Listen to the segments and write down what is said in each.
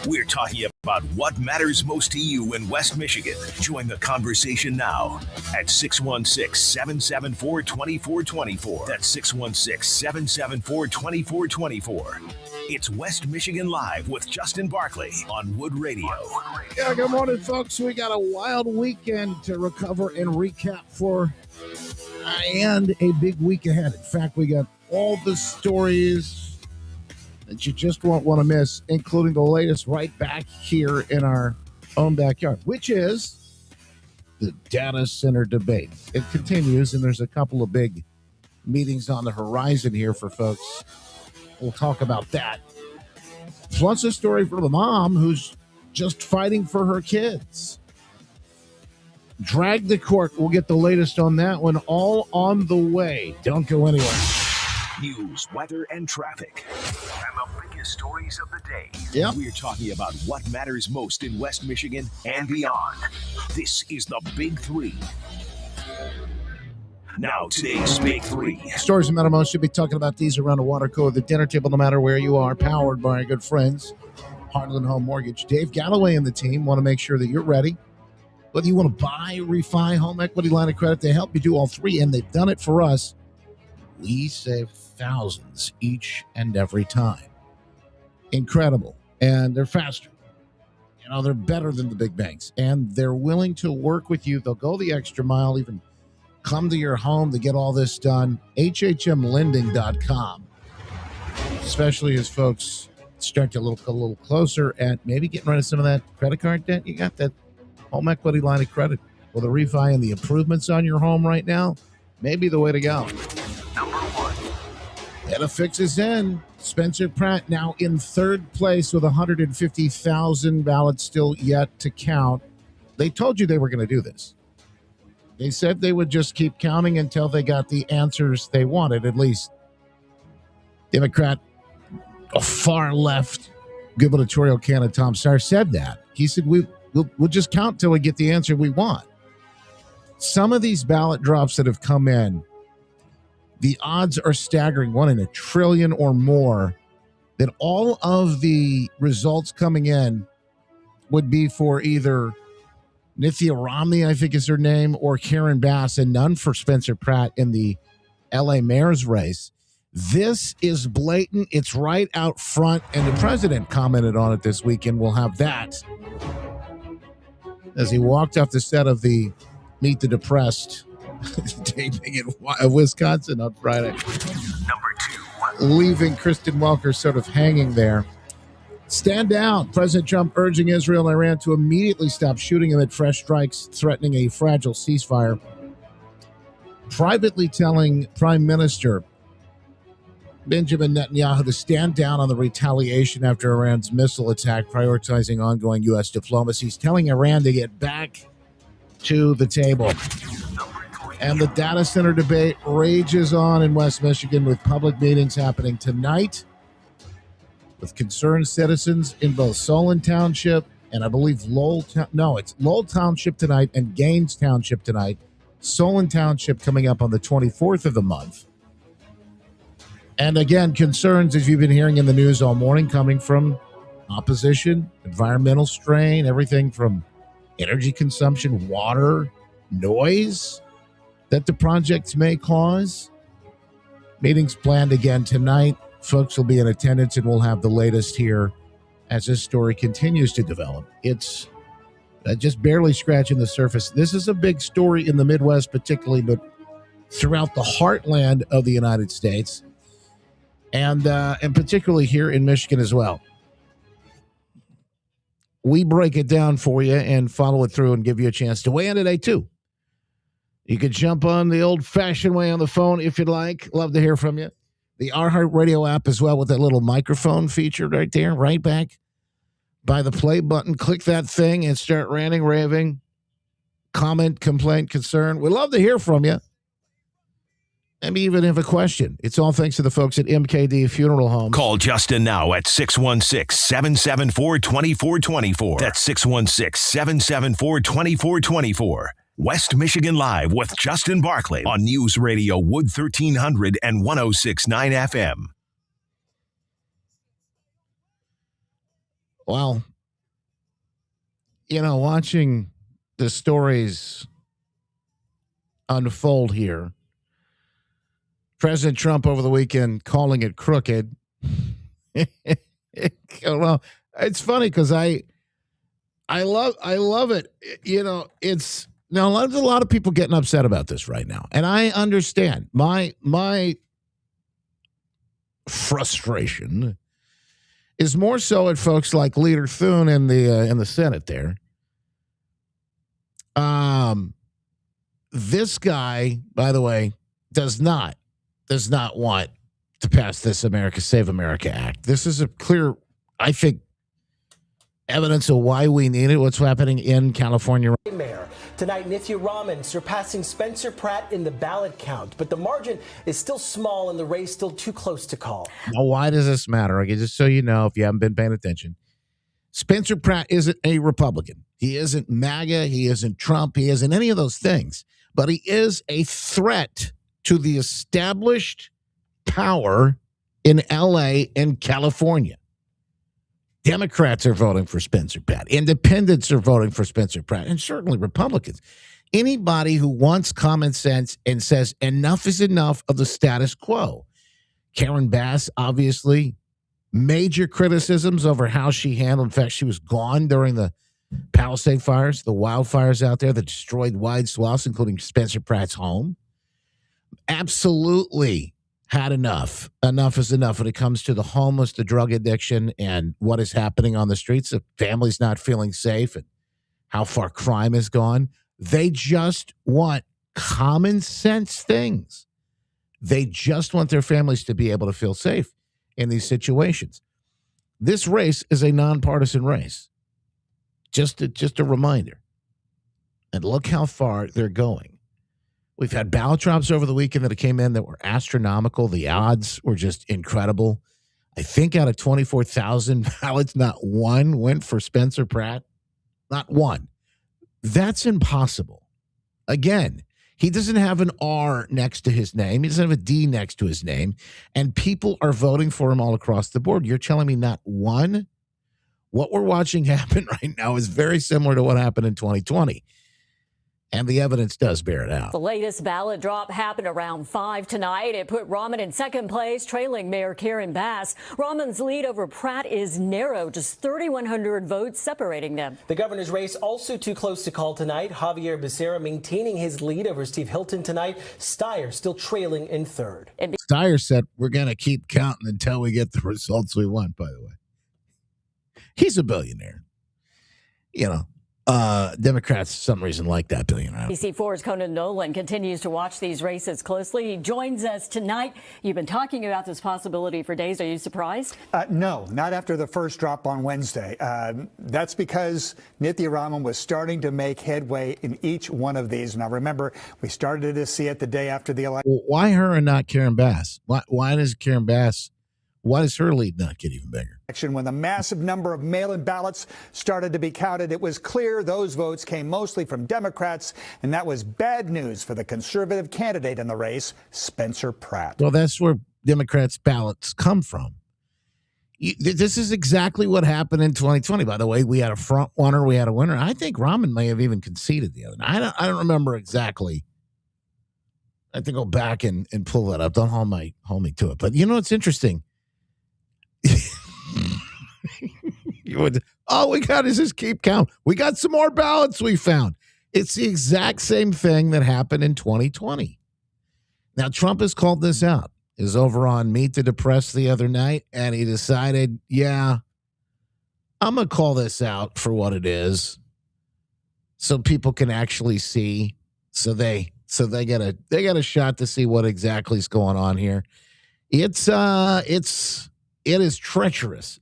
We're talking about what matters most to you in West Michigan. Join the conversation now at 616-774-2424. That's 616-774-2424. It's West Michigan Live with Justin Barkley on Wood Radio. Yeah, good morning, folks. We got a wild weekend to recover and recap for, and a big week ahead. In fact, we got all the stories that you just won't want to miss, including the latest right back here in our own backyard, which is the data center debate. It continues, and there's a couple of big meetings on the horizon here for folks. We'll talk about that. Plus a story for the mom who's just fighting for her kids. Drag the court. We'll get the latest on that one, all on the way. Don't go anywhere. News, weather, and traffic. And the biggest stories of the day. Yep. We're talking about what matters most in West Michigan and beyond. This is the Big Three. Now, today's Big Three. Stories that matter most. Should be talking about these around the water cooler, the dinner table, no matter where you are. Powered by our good friends, Heartland Home Mortgage. Dave Galloway and the team want to make sure that you're ready. Whether you want to buy, refi, home equity, line of credit, they help you do all three, and they've done it for us. We save thousands each and every time. Incredible. And they're faster. You know, they're better than the big banks. And they're willing to work with you. They'll go the extra mile, even come to your home to get all this done. HHMlending.com. Especially as folks start to look a little closer at maybe getting rid of some of that credit card debt. You got that home equity line of credit. Well, the refi and the improvements on your home right now may be the way to go. Number one. And a fix is in. Spencer Pratt now in third place with 150,000 ballots still yet to count. They told you they were going to do this. They said they would just keep counting until they got the answers they wanted, at least. Democrat, a far left gubernatorial candidate, Tom Starr, said that. He said, we'll just count till we get the answer we want. Some of these ballot drops that have come in, the odds are staggering, 1 in a trillion or more, that all of the results coming in would be for either Nithya Romney, I think is her name, or Karen Bass, and none for Spencer Pratt in the LA mayor's race. This is blatant. It's right out front, and the president commented on it this weekend. We'll have that as he walked off the set of the Meet the Depressed taping in Wisconsin on Friday. Number two. Leaving Kristen Welker sort of hanging there. Stand down. President Trump urging Israel and Iran to immediately stop shooting amid fresh strikes threatening a fragile ceasefire. Privately telling Prime Minister Benjamin Netanyahu to stand down on the retaliation after Iran's missile attack, prioritizing ongoing U.S. diplomacy. He's telling Iran to get back to the table. And the data center debate rages on in West Michigan with public meetings happening tonight with concerned citizens in both Solon Township and I believe it's Lowell Township tonight and Gaines Township tonight. Solon Township coming up on the 24th of the month. And again, concerns, as you've been hearing in the news all morning, coming from opposition, environmental strain, everything from energy consumption, water, noise that the projects may cause. Meetings planned again tonight. Folks will be in attendance, and we'll have the latest here as this story continues to develop. It's just barely scratching the surface. This is a big story in the Midwest particularly, but throughout the heartland of the United States, and particularly here in Michigan as well. We break it down for you and follow it through and give you a chance to weigh in today, too. You could jump on the old-fashioned way on the phone if you'd like. Love to hear from you. The iHeart Radio app as well with that little microphone feature right there, right back by the play button. Click that thing and start ranting, raving, comment, complaint, concern. We'd love to hear from you. Maybe even have a question. It's all thanks to the folks at MKD Funeral Homes. Call Justin now at 616-774-2424. That's 616-774-2424. West Michigan Live with Justin Barkley on News Radio Wood 1300 and 106.9 FM. Well, watching the stories unfold here, President Trump over the weekend calling it crooked. Well, it's funny because I love it. It's now there's a lot of people getting upset about this right now, and I understand. My frustration is more so at folks like Leader Thune in the Senate there. This guy, by the way, does not want to pass this America Save America Act. This is a clear, I think, evidence of why we need it, what's happening in California. Mayor. Tonight, Nithya Raman surpassing Spencer Pratt in the ballot count, but the margin is still small and the race still too close to call. Now, why does this matter? Okay, just so you know, if you haven't been paying attention, Spencer Pratt isn't a Republican. He isn't MAGA. He isn't Trump. He isn't any of those things. But he is a threat to the established power in L.A. and California. Democrats are voting for Spencer Pratt. Independents are voting for Spencer Pratt. And certainly Republicans. Anybody who wants common sense and says enough is enough of the status quo. Karen Bass, obviously, major criticisms over how she handled. In fact, she was gone during the Palisade fires, the wildfires out there that destroyed wide swaths, including Spencer Pratt's home. Absolutely had enough. Enough is enough when it comes to the homeless, the drug addiction, and what is happening on the streets. The families not feeling safe and how far crime has gone. They just want common sense things. They just want their families to be able to feel safe in these situations. This race is a nonpartisan race. Just a reminder. And look how far they're going. We've had ballot drops over the weekend that came in that were astronomical. The odds were just incredible. I think out of 24,000 ballots, not one went for Spencer Pratt. Not one. That's impossible. Again, he doesn't have an R next to his name. He doesn't have a D next to his name. And people are voting for him all across the board. You're telling me not one? What we're watching happen right now is very similar to what happened in 2020. And the evidence does bear it out. The latest ballot drop happened around 5 tonight. It put Raman in second place, trailing Mayor Karen Bass. Raman's lead over Pratt is narrow, just 3,100 votes separating them. The governor's race also too close to call tonight. Javier Becerra maintaining his lead over Steve Hilton tonight. Steyer still trailing in third. Steyer said, we're going to keep counting until we get the results we want, by the way. He's a billionaire. Democrats, for some reason, like that billionaire. ABC4's Conan Nolan continues to watch these races closely. He joins us tonight. You've been talking about this possibility for days. Are you surprised? No, not after the first drop on Wednesday. That's because Nithya Raman was starting to make headway in each one of these. Now, remember, we started to see it the day after the election. Well, why her and not Karen Bass? Why does Karen Bass... Why does her lead not get even bigger? When the massive number of mail-in ballots started to be counted, it was clear those votes came mostly from Democrats, and that was bad news for the conservative candidate in the race, Spencer Pratt. Well, that's where Democrats' ballots come from. This is exactly what happened in 2020. By the way, we had a front runner, we had a winner. I think Raman may have even conceded the other night. I don't remember exactly. I have to go back and pull that up. Don't hold me to it. But it's interesting. All we got is just keep count. We got some more ballots we found. It's the exact same thing that happened in 2020. Now, Trump has called this out. He was over on Meet the Depressed the other night, and he decided, I'm going to call this out for what it is so people can actually see. So they get a shot to see what exactly is going on here. It is treacherous.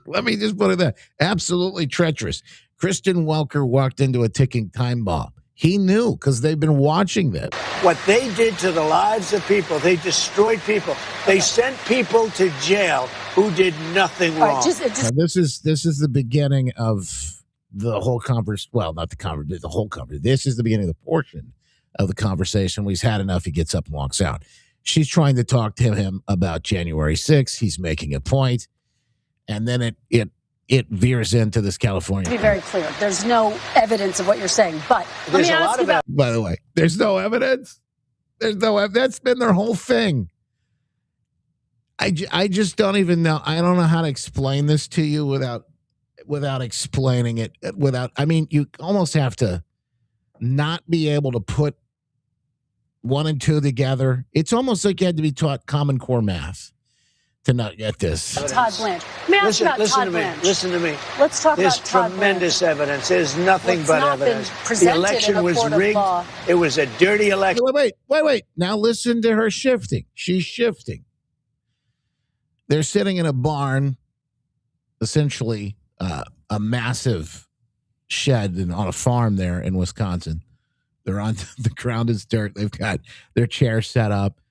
Let me just put it that. Absolutely treacherous. Kristen Welker walked into a ticking time bomb. He knew because they've been watching this. What they did to the lives of people, they destroyed people. They sent people to jail who did nothing wrong. Now, this is the beginning of the whole conversation. Well, not the whole conversation. This is the beginning of the portion of the conversation. When he's had enough, he gets up and walks out. She's trying to talk to him about January 6th. He's making a point. And then it it veers into this California. To be very clear, there's no evidence of what you're saying, but let me ask you about. By the way, there's no evidence. That's been their whole thing. I just don't even know. I don't know how to explain this to you without explaining it. I mean, you almost have to not be able to put 1 and 2 together. It's almost like you had to be taught Common Core math to not get this. Todd Blanche. Let me ask you about Todd Blanche. Listen to me. Let's talk There's about Todd tremendous evidence. There's nothing What's but not been evidence. The presented election in a was court of rigged. law. It was a dirty election. Wait. Now listen to her shifting. She's shifting. They're sitting in a barn, essentially a massive shed on a farm there in Wisconsin. They're on the ground is dirt. They've got their chair set up.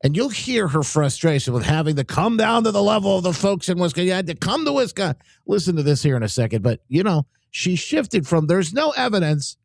And you'll hear her frustration with having to come down to the level of the folks in Wisconsin. You had to come to Wisconsin. Listen to this here in a second. But, she shifted from there's no evidence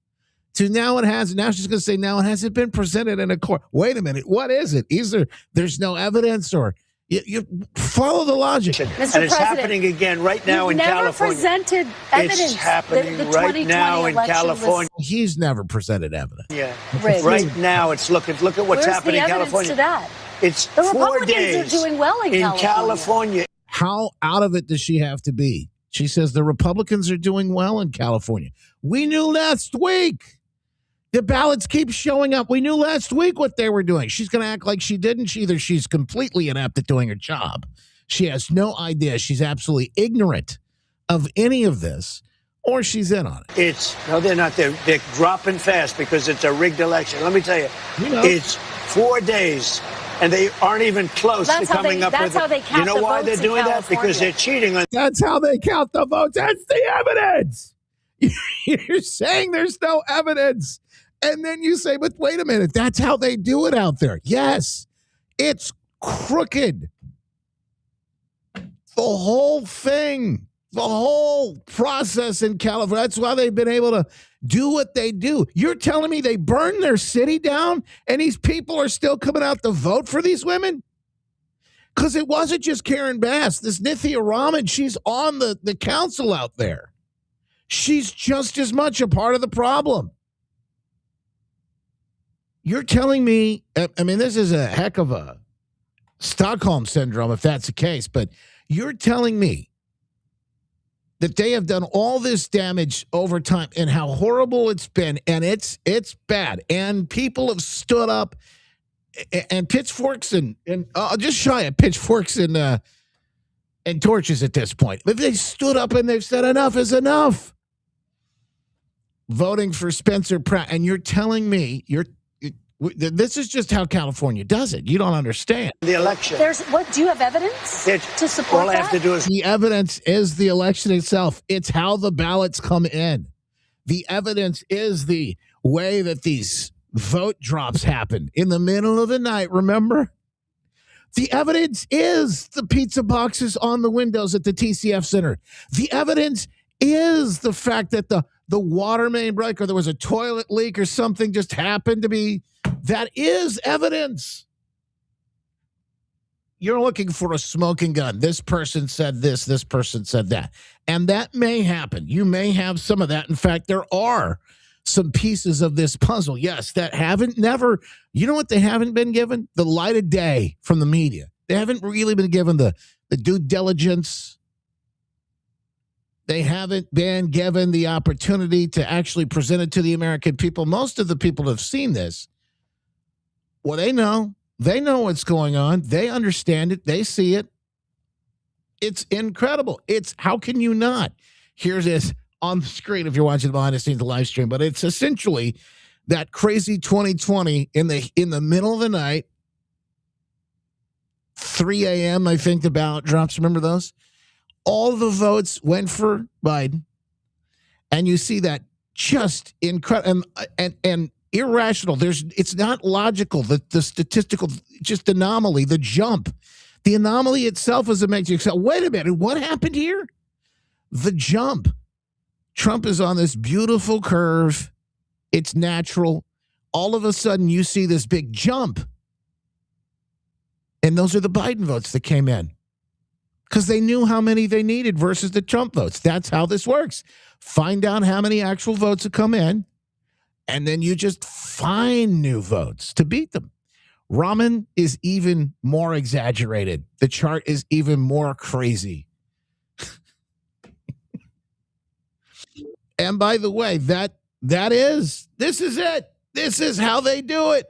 to now it has. Now she's going to say now it hasn't been presented in a court. Wait a minute. What is it? Either there's no evidence or you follow the logic. Mr. And it's President, happening again right now in California. Never presented evidence. It's happening the right now in California. He's never presented evidence. Yeah. Rigged. Right now, it's look at what's Where's happening in the evidence California. to that? It's The 4 Republicans days are doing well in California. How out of it does she have to be? She says the Republicans are doing well in California. We knew last week. The ballots keep showing up. We knew last week what they were doing. She's going to act like she didn't. Either she's completely inept at doing her job. She has no idea. She's absolutely ignorant of any of this, or she's in on it. No, they're not. They're dropping fast because it's a rigged election. Let me tell you, it's 4 days, and they aren't even close to coming up with it. That's how they count the votes. You know why they're doing that? Because they're cheating on. That's how they count the votes. That's the evidence. You're saying there's no evidence. And then you say, but wait a minute, that's how they do it out there. Yes, it's crooked. The whole thing, the whole process in California, that's why they've been able to do what they do. You're telling me they burned their city down and these people are still coming out to vote for these women? Because it wasn't just Karen Bass. This Nithya Raman, she's on the council out there. She's just as much a part of the problem. You're telling me, I mean, this is a heck of a Stockholm syndrome if that's the case, but you're telling me that they have done all this damage over time and how horrible it's been, and it's bad, and people have stood up and pitchforks and just shy of pitchforks and torches at this point. But they stood up and they've said enough is enough. Voting for Spencer Pratt, and you're telling me this is just how California does it. You don't understand. The election. Do you have evidence to support all I have to do is the evidence is the election itself. It's how the ballots come in. The evidence is the way that these vote drops happen in the middle of the night. Remember, the evidence is the pizza boxes on the windows at the TCF Center. The evidence is the fact that the water main break or there was a toilet leak or something just happened to be. That is evidence. You're looking for a smoking gun. This person said this person said that. And that may happen. You may have some of that. In fact, there are some pieces of this puzzle, yes, that you know what they haven't been given? The light of day from the media. They haven't really been given the due diligence. They haven't been given the opportunity to actually present it to the American people. Most of the people have seen this. Well, they know what's going on. They understand it. They see it. It's incredible. How can you not? Here's this on the screen if you're watching the behind the scenes live stream, but it's essentially that crazy 2020 in the middle of the night, 3 a.m., I think the ballot drops. Remember those? All the votes went for Biden. And you see that just incredible and irrational. It's not logical. The statistical just anomaly, the jump. The anomaly itself is amazing. So wait a minute, what happened here? The jump. Trump is on this beautiful curve. It's natural. All of a sudden, you see this big jump. And those are the Biden votes that came in. because they knew how many they needed versus the Trump votes. That's how this works. Find out how many actual votes have come in, and then you just find new votes to beat them. Rahman is even more exaggerated. The chart is even more crazy. And by the way, this is it. This is how they do it.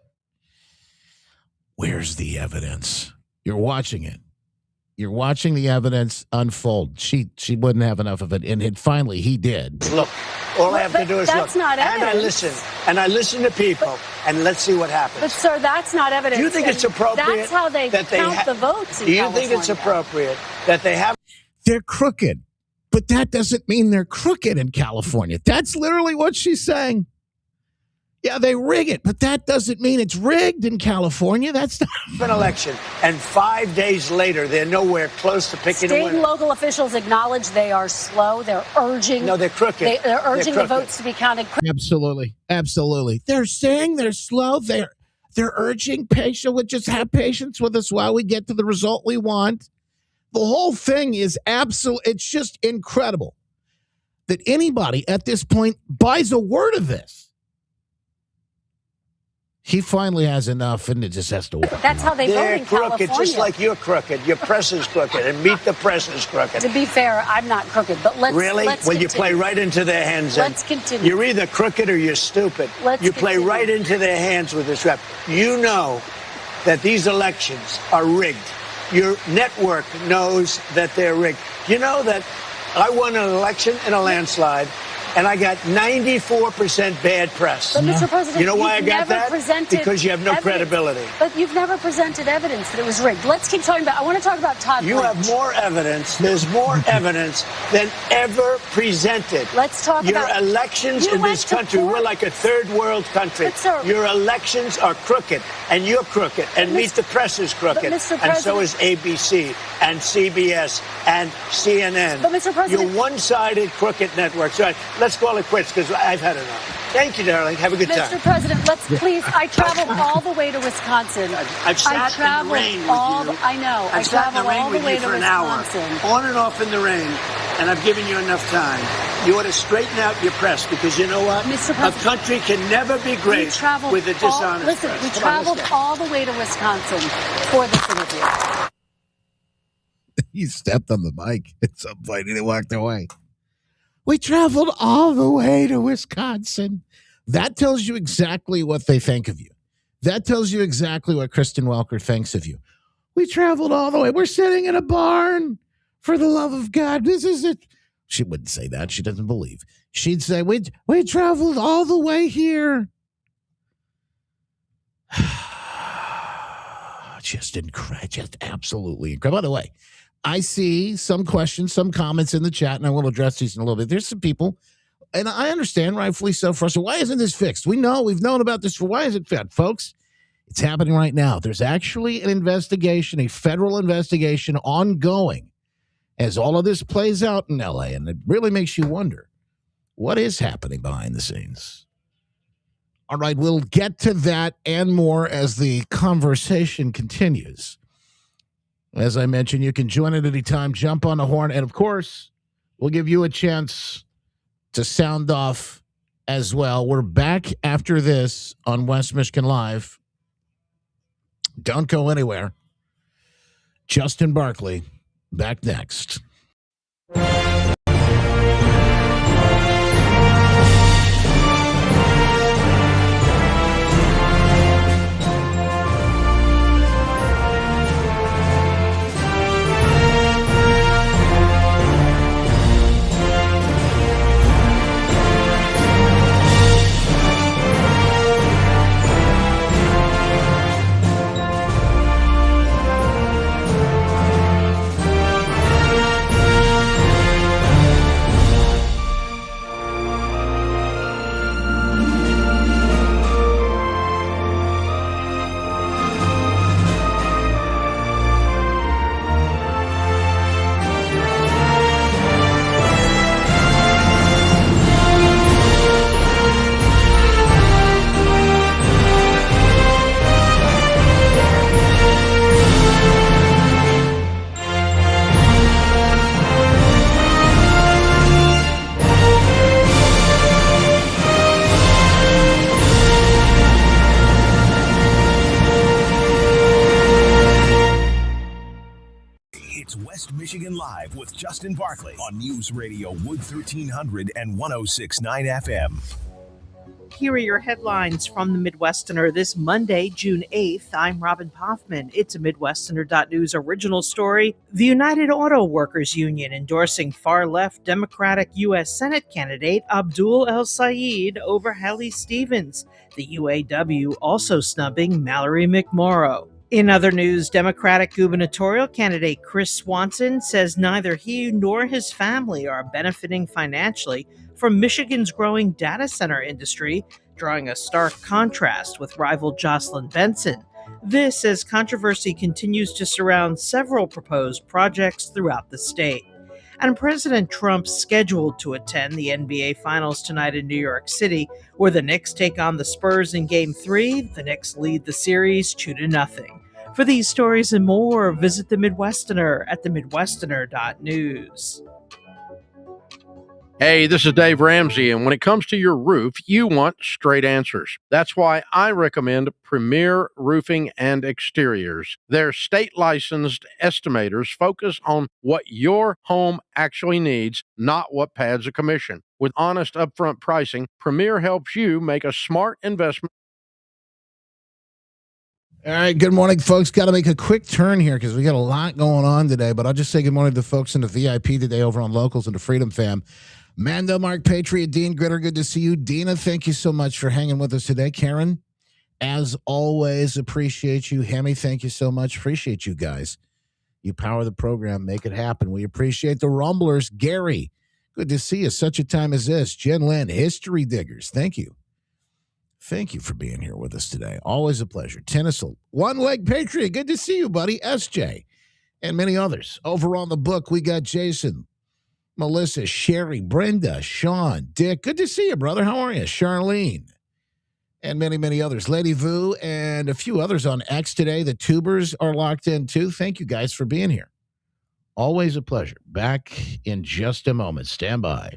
Where's the evidence? You're watching it. You're watching the evidence unfold. She wouldn't have enough of it, and finally he did. Look, all I have to do is that's look. Not evidence. And I listen to people, and let's see what happens. But sir, that's not evidence. Do you think it's appropriate? That's how they count the votes in California. Do you think it's appropriate that they have? They're crooked, but that doesn't mean they're crooked in California. That's literally what she's saying. Yeah, they rig it, but that doesn't mean it's rigged in California. That's not an election, and 5 days later, they're nowhere close to picking a winner. State and local officials acknowledge they are slow. They're urging. No, they're crooked. They're urging the votes to be counted. Absolutely, absolutely. They're saying they're slow. They're urging patience. Would just have patience with us while we get to the result we want. The whole thing is absolute. It's just incredible that anybody at this point buys a word of this. He finally has enough, and it just has to work. That's how they vote in California. They're crooked, just like you're crooked. Your press is crooked, and Meet the Press is crooked. To be fair, I'm not crooked, but let's really. Let's well, continue. You play right into their hands. Let's continue. You're either crooked or you're stupid. You play right into their hands with this rap. You know that these elections are rigged. Your network knows that they're rigged. You know that I won an election in a landslide, and I got 94% bad press. But Mr. President, you know why I got that? Because you have no evidence. credibility. But you've never presented evidence that it was rigged. Let's keep talking about. I want to talk about Todd. You have more evidence. There's more evidence than ever presented. Let's talk about your elections in this country. We're like a third world country. Your elections are crooked, and you're crooked, and Meet the Press is crooked, and so is ABC and CBS and CNN. But Mr. President, you're one-sided crooked networks. Right. Let's call it quits because I've had enough. Thank you, darling. Have a good time. Mr. President, let's please. I traveled all the way to Wisconsin. I've sat in the rain with you. I know. I've sat in the rain with you for an hour, on and off in the rain, and I've given you enough time. You ought to straighten out your press because you know what? Mr. President, a country can never be great with a dishonest press. We traveled all the way to Wisconsin for this interview. He stepped on the mic at some point and he walked away. We traveled all the way to Wisconsin. That tells you exactly what they think of you. That tells you exactly what Kristen Welker thinks of you. We traveled all the way. We're sitting in a barn. For the love of God, this is it. She wouldn't say that. She doesn't believe. She'd say, we traveled all the way here. Just incredible. Just absolutely incredible. By the way, I see some questions, some comments in the chat, and I will address these in a little bit. There's some people, and I understand, rightfully so, frustrated. Why isn't this fixed? We've known about this for why is it fixed? Folks, it's happening right now. There's actually an investigation, a federal investigation ongoing as all of this plays out in LA, and it really makes you wonder, what is happening behind the scenes? All right, we'll get to that and more as the conversation continues. As I mentioned, you can join at any time, jump on the horn, and of course, we'll give you a chance to sound off as well. We're back after this on West Michigan Live. Don't go anywhere. Justin Barkley, back next. It's West Michigan Live with Justin Barkley on News Radio Wood 1300 and 106.9 FM. Here are your headlines from the Midwesterner this Monday, June 8th. I'm Robin Poffman. It's a Midwesterner.news original story. The United Auto Workers Union endorsing far-left Democratic U.S. Senate candidate Abdul El-Sayed over Hallie Stevens. The UAW also snubbing Mallory McMorrow. In other news, Democratic gubernatorial candidate Chris Swanson says neither he nor his family are benefiting financially from Michigan's growing data center industry, drawing a stark contrast with rival Jocelyn Benson. This as controversy continues to surround several proposed projects throughout the state. And President Trump's scheduled to attend the NBA Finals tonight in New York City, where the Knicks take on the Spurs in Game 3. The Knicks lead the series 2-0. For these stories and more, visit the Midwesterner at themidwesterner.news. Hey, this is Dave Ramsey, and when it comes to your roof, you want straight answers. That's why I recommend Premier Roofing and Exteriors. Their state-licensed estimators focus on what your home actually needs, not what pads a commission. With honest upfront pricing, Premier helps you make a smart investment. All right, good morning, folks. Got to make a quick turn here because we got a lot going on today, but I'll just say good morning to the folks in the VIP today over on Locals and the Freedom Fam. Mando, Mark, Patriot, Dean Gritter, good to see you. Dina, thank you so much for hanging with us today. Karen, as always, appreciate you. Hemi, thank you so much. Appreciate you guys. You power the program, make it happen. We appreciate the Rumblers. Gary, good to see you. Such a time as this. Jen Lynn, History Diggers, thank you. Thank you for being here with us today. Always a pleasure. Tennisel, One Leg Patriot, good to see you, buddy. SJ, and many others. Over on the book, we got Jason, Melissa, Sherry, Brenda, Sean, Dick. Good to see you, brother. How are you? Charlene, and many, many others. Lady Vu and a few others on X today. The tubers are locked in, too. Thank you guys for being here. Always a pleasure. Back in just a moment. Stand by.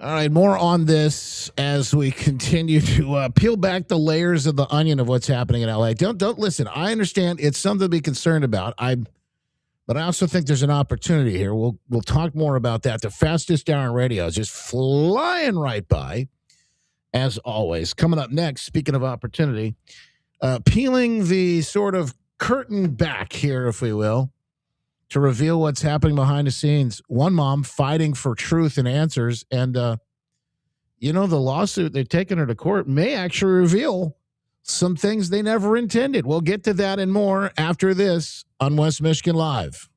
All right, more on this as we continue to peel back the layers of the onion of what's happening in LA. Don't listen. I understand it's something to be concerned about. But I also think there's an opportunity here. We'll talk more about that. The fastest hour in radio is just flying right by, as always. Coming up next, speaking of opportunity, peeling the sort of curtain back here, if we will, to reveal what's happening behind the scenes. One mom fighting for truth and answers, and the lawsuit they're taking her to court may actually reveal some things they never intended. We'll get to that and more after this on West Michigan Live.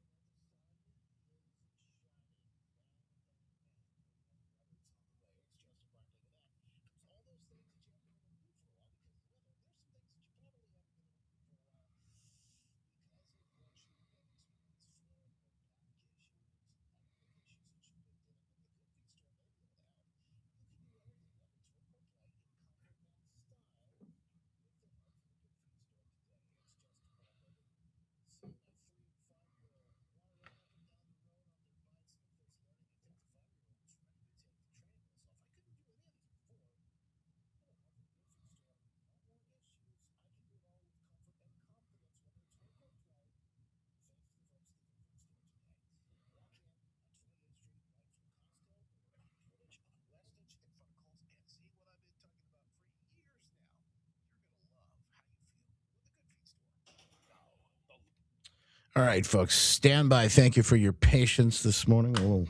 All right, folks, stand by. Thank you for your patience this morning. A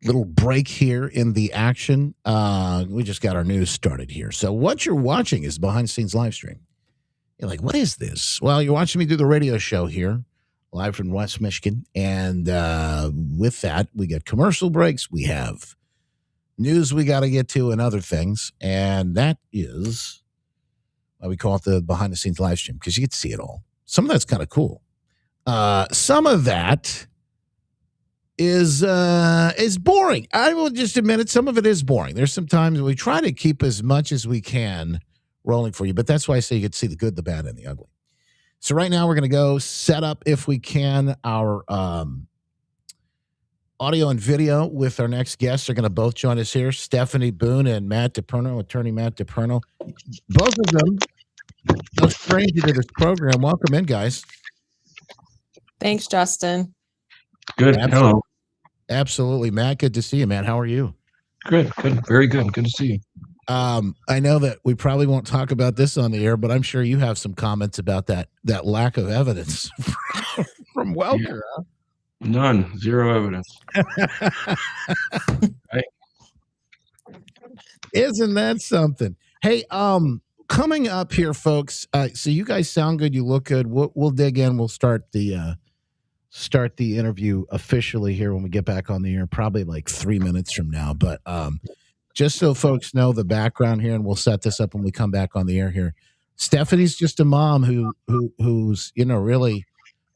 little break here in the action. We just got our news started here. So what you're watching is behind-the-scenes live stream. You're like, what is this? Well, you're watching me do the radio show here, live from West Michigan. And with that, we get commercial breaks. We have news we got to get to and other things. And that is why we call it the behind-the-scenes live stream, because you get to see it all. Some of that's kind of cool. Some of that is boring. I will just admit it. Some of it is boring. There's some times we try to keep as much as we can rolling for you, but that's why I say you get to see the good, the bad, and the ugly. So right now we're going to go set up, if we can, our audio and video with our next guests. They're going to both join us here, Stephanie Boone and Matt DePerno, attorney Matt DePerno. Both of them No stranger to this program. Welcome in, guys. Thanks, Justin. Good. Hello. Absolutely, Matt. Good to see you, man. How are you? Good. Very good. Good to see you. I know that we probably won't talk about this on the air, but I'm sure you have some comments about that lack of evidence from Welker. Huh? None. Zero evidence. Right. Isn't that something? Hey, coming up here, folks. So you guys sound good. You look good. We'll dig in. We'll start the interview officially here when we get back on the air, probably like 3 minutes from now. But just so folks know the background here, and we'll set this up when we come back on the air here. Stephanie's just a mom who's really,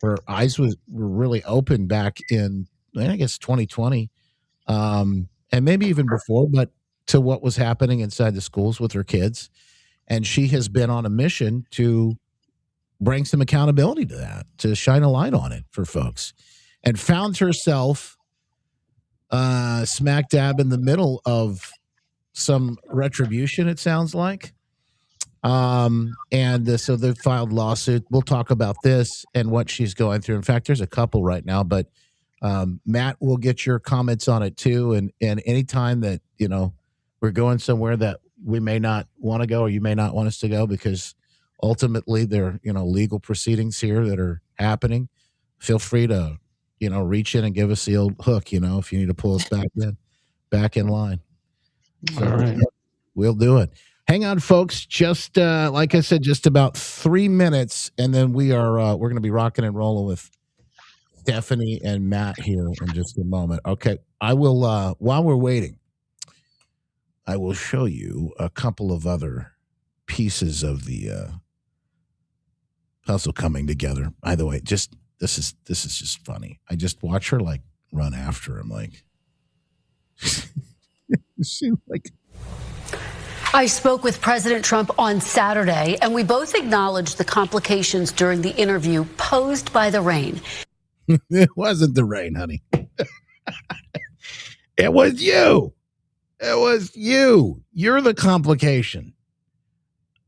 her eyes were really open back in, I guess, 2020, and maybe even before, but to what was happening inside the schools with her kids. And she has been on a mission to bring some accountability to that, to shine a light on it for folks, and found herself smack dab in the middle of some retribution, it sounds like. So they filed lawsuit. We'll talk about this and what she's going through. In fact, there's a couple right now, but Matt, we'll get your comments on it too. And anytime that, we're going somewhere that we may not want to go, or you may not want us to go, because ultimately there are, legal proceedings here that are happening, feel free to, reach in and give us the old hook, if you need to pull us back in line. So, all right. We'll do it. Hang on, folks. Just like I said, just about 3 minutes, and then we're going to be rocking and rolling with Stephanie and Matt here in just a moment. Okay, I will. While we're waiting, I will show you a couple of other pieces of the puzzle coming together. By the way, this is just funny. I just watch her like run after him, like. I spoke with President Trump on Saturday, and we both acknowledged the complications during the interview posed by the rain. It wasn't the rain, honey. It was you. It was you. You're the complication.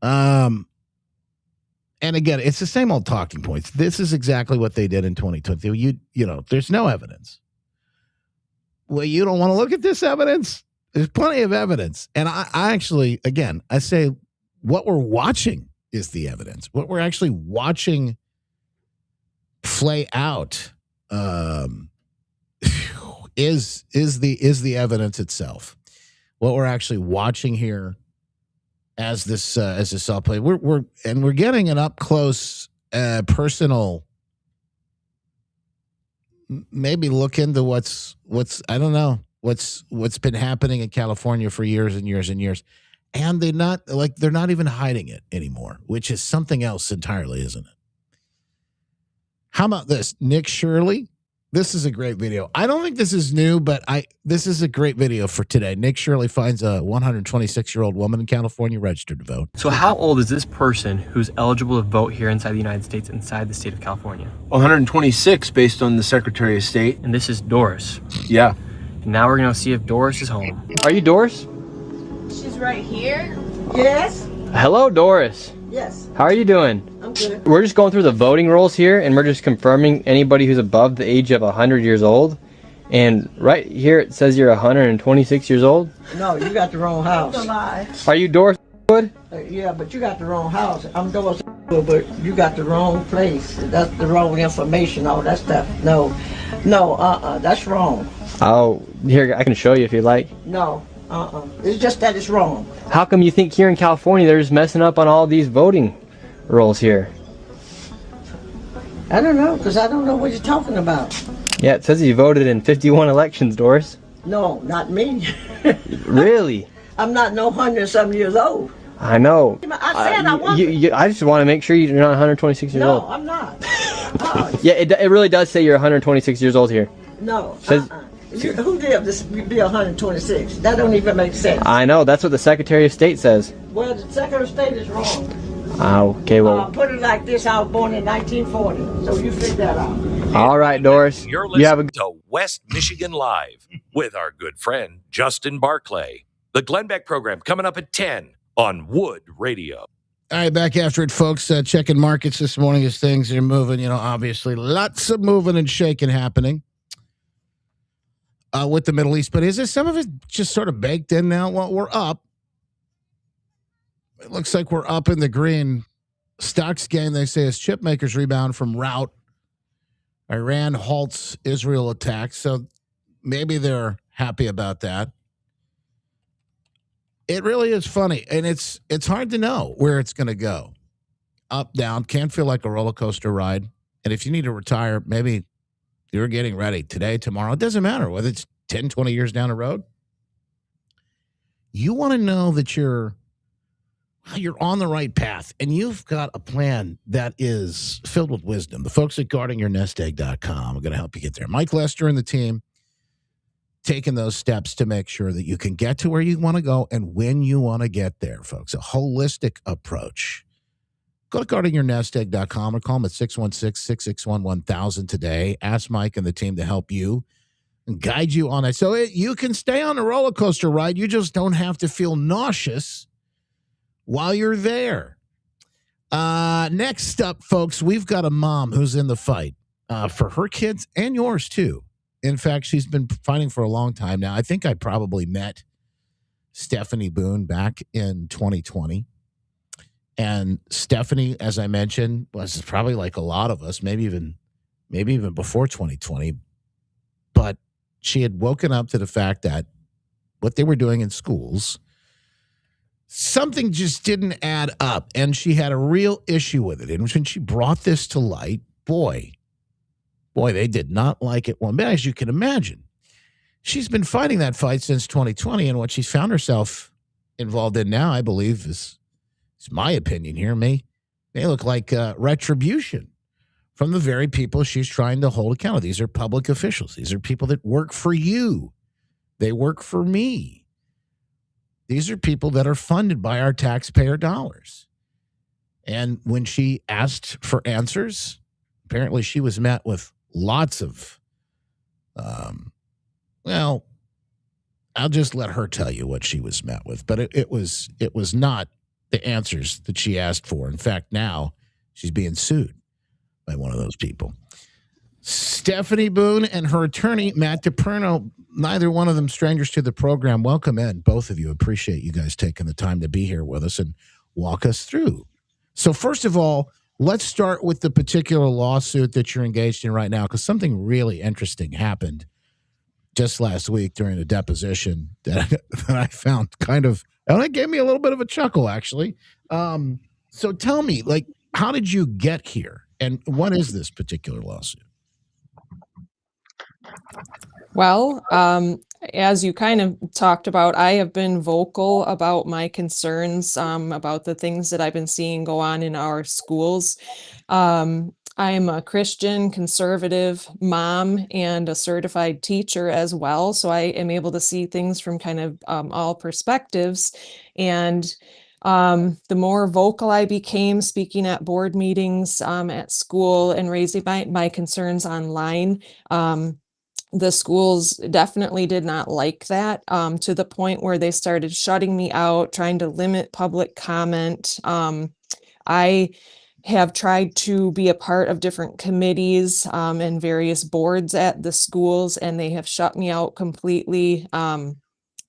And again, it's the same old talking points. This is exactly what they did in 2020. There's no evidence. Well, you don't want to look at this evidence? There's plenty of evidence. And I actually, again, I say what we're watching is the evidence. What we're actually watching play out is the evidence itself. What we're actually watching here as this all play, we're getting an up close, personal. Maybe look into what's I don't know what's been happening in California for years and years and years, and they're not even hiding it anymore, which is something else entirely, isn't it? How about this, Nick Shirley? This is a great video. I don't think this is new, but this is a great video for today. Nick Shirley finds a 126-year-old woman in California registered to vote. So how old is this person who's eligible to vote here inside the United States, inside the state of California? 126 based on the Secretary of State. And this is Doris. Yeah. And now we're going to see if Doris is home. Are you Doris? She's right here. Yes. Hello, Doris. Yes. How are you doing? I'm good. We're just going through the voting rolls here, and we're just confirming anybody who's above the age of 100 years old. And right here it says you're 126 years old. No, you got the wrong house. That's a lie. Are you Doris Wood? Yeah, but you got the wrong house. I'm Doris Wood, but you got the wrong place. That's the wrong information, all that stuff. No, that's wrong. Oh, here, I can show you if you like. No, it's just that it's wrong. How come you think here in California they're just messing up on all these voting rolls here? I don't know, because I don't know what you're talking about. Yeah, it says you voted in 51 elections, Doris. No, not me. Really? I'm not no 100-something years old. I know. I said I wasn't. I just want to make sure you're not 126 years old. No, I'm not. Yeah, it really does say you're 126 years old here. No, Who did this be 126? That don't even make sense. I know, that's what the Secretary of State says. Well, the Secretary of State is wrong. Okay, well. Put it like this, I was born in 1940, so you figure that out. All right, Doris. You're listening to West Michigan Live with our good friend, Justin Barclay. The Glenn Beck program coming up at 10 on Wood Radio. All right, back after it, folks. Checking markets this morning as things are moving. Obviously, lots of moving and shaking happening with the Middle East. But is this some of it just sort of baked in now? Well, we're up. It looks like we're up in the green. Stocks gain, they say, as chip makers rebound from rout. Iran halts Israel attacks. So maybe they're happy about that. It really is funny, and it's hard to know where it's going to go. Up, down, can feel like a roller coaster ride. And if you need to retire, maybe you're getting ready today, tomorrow. It doesn't matter whether it's 10, 20 years down the road. You want to know that you're on the right path, and you've got a plan that is filled with wisdom. The folks at guardingyournestegg.com are going to help you get there. Mike Lester and the team taking those steps to make sure that you can get to where you want to go and when you want to get there, folks. A holistic approach. Go to guardingyournestegg.com or call them at 616-661-1000 today. Ask Mike and the team to help you and guide you on it. So you can stay on the roller coaster ride. You just don't have to feel nauseous while you're there. Next up, folks, we've got a mom who's in the fight for her kids and yours, too. In fact, she's been fighting for a long time now. I think I probably met Stephanie Boone back in 2020. And Stephanie, as I mentioned, was probably like a lot of us, maybe even before 2020. But she had woken up to the fact that what they were doing in schools, something just didn't add up. And she had a real issue with it. And when she brought this to light, boy, they did not like it one bit, as you can imagine. She's been fighting that fight since 2020, and what she's found herself involved in now, I believe, is my opinion here, may look like retribution from the very people she's trying to hold accountable. These are public officials. These are people that work for you. They work for me. These are people that are funded by our taxpayer dollars. And when she asked for answers, apparently she was met with lots of, I'll just let her tell you what she was met with. But it was not the answers that she asked for. In fact, now she's being sued by one of those people. Stephanie Boone and her attorney, Matt DiPerno, neither one of them strangers to the program. Welcome in, both of you. Appreciate you guys taking the time to be here with us and walk us through. So first of all, let's start with the particular lawsuit that you're engaged in right now, because something really interesting happened just last week during a deposition that I found and it gave me a little bit of a chuckle, actually. So tell me, how did you get here? And what is this particular lawsuit? Well, as you kind of talked about, I have been vocal about my concerns about the things that I've been seeing go on in our schools. I'm a Christian conservative mom and a certified teacher as well. So I am able to see things from kind of all perspectives. And the more vocal I became speaking at board meetings at school and raising my concerns online, the schools definitely did not like that, to the point where they started shutting me out, trying to limit public comment. I have tried to be a part of different committees and various boards at the schools, and they have shut me out completely.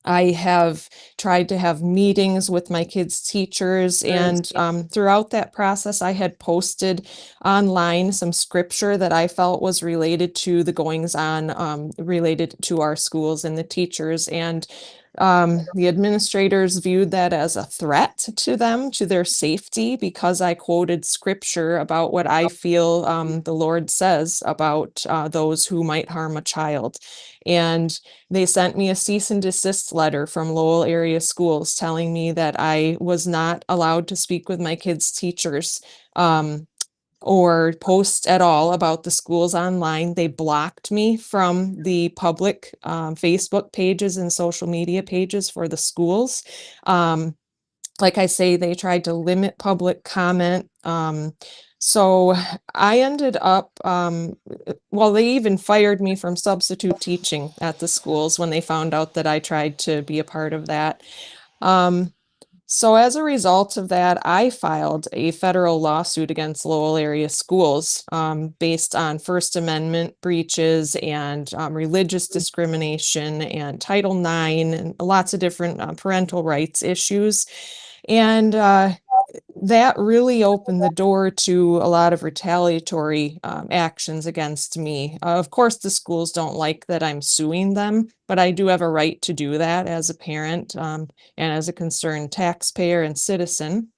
I have tried to have meetings with my kids' teachers, and throughout that process, I had posted online some scripture that I felt was related to the goings on related to our schools and the teachers. And the administrators viewed that as a threat to them, to their safety, because I quoted scripture about what I feel the Lord says about those who might harm a child. And they sent me a cease and desist letter from Lowell area schools telling me that I was not allowed to speak with my kids' teachers or post at all about the schools online. They blocked me from the public Facebook pages and social media pages for the schools. Like I say, they tried to limit public comment. So I ended up, they even fired me from substitute teaching at the schools when they found out that I tried to be a part of that. So as a result of that, I filed a federal lawsuit against Lowell area schools based on First Amendment breaches and religious discrimination and Title IX and lots of different parental rights issues. And that really opened the door to a lot of retaliatory actions against me. Of course, the schools don't like that I'm suing them, but I do have a right to do that as a parent and as a concerned taxpayer and citizen.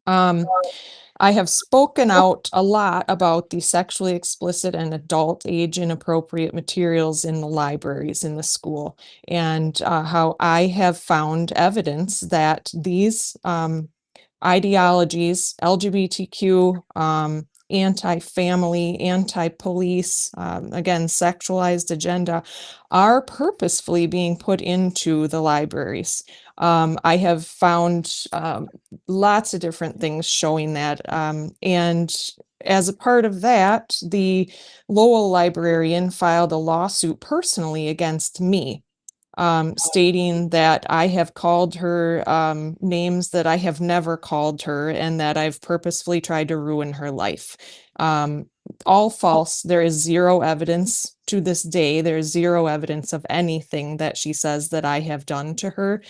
I have spoken out a lot about the sexually explicit and adult age inappropriate materials in the libraries in the school, and how I have found evidence that these ideologies, LGBTQ, anti-family, anti-police, again, sexualized agenda, are purposefully being put into the libraries. I have found lots of different things showing that. And as a part of that, the Lowell librarian filed a lawsuit personally against me, stating that I have called her names that I have never called her and that I've purposefully tried to ruin her life. All false. There is zero evidence to this day. There's zero evidence of anything that she says that I have done to her.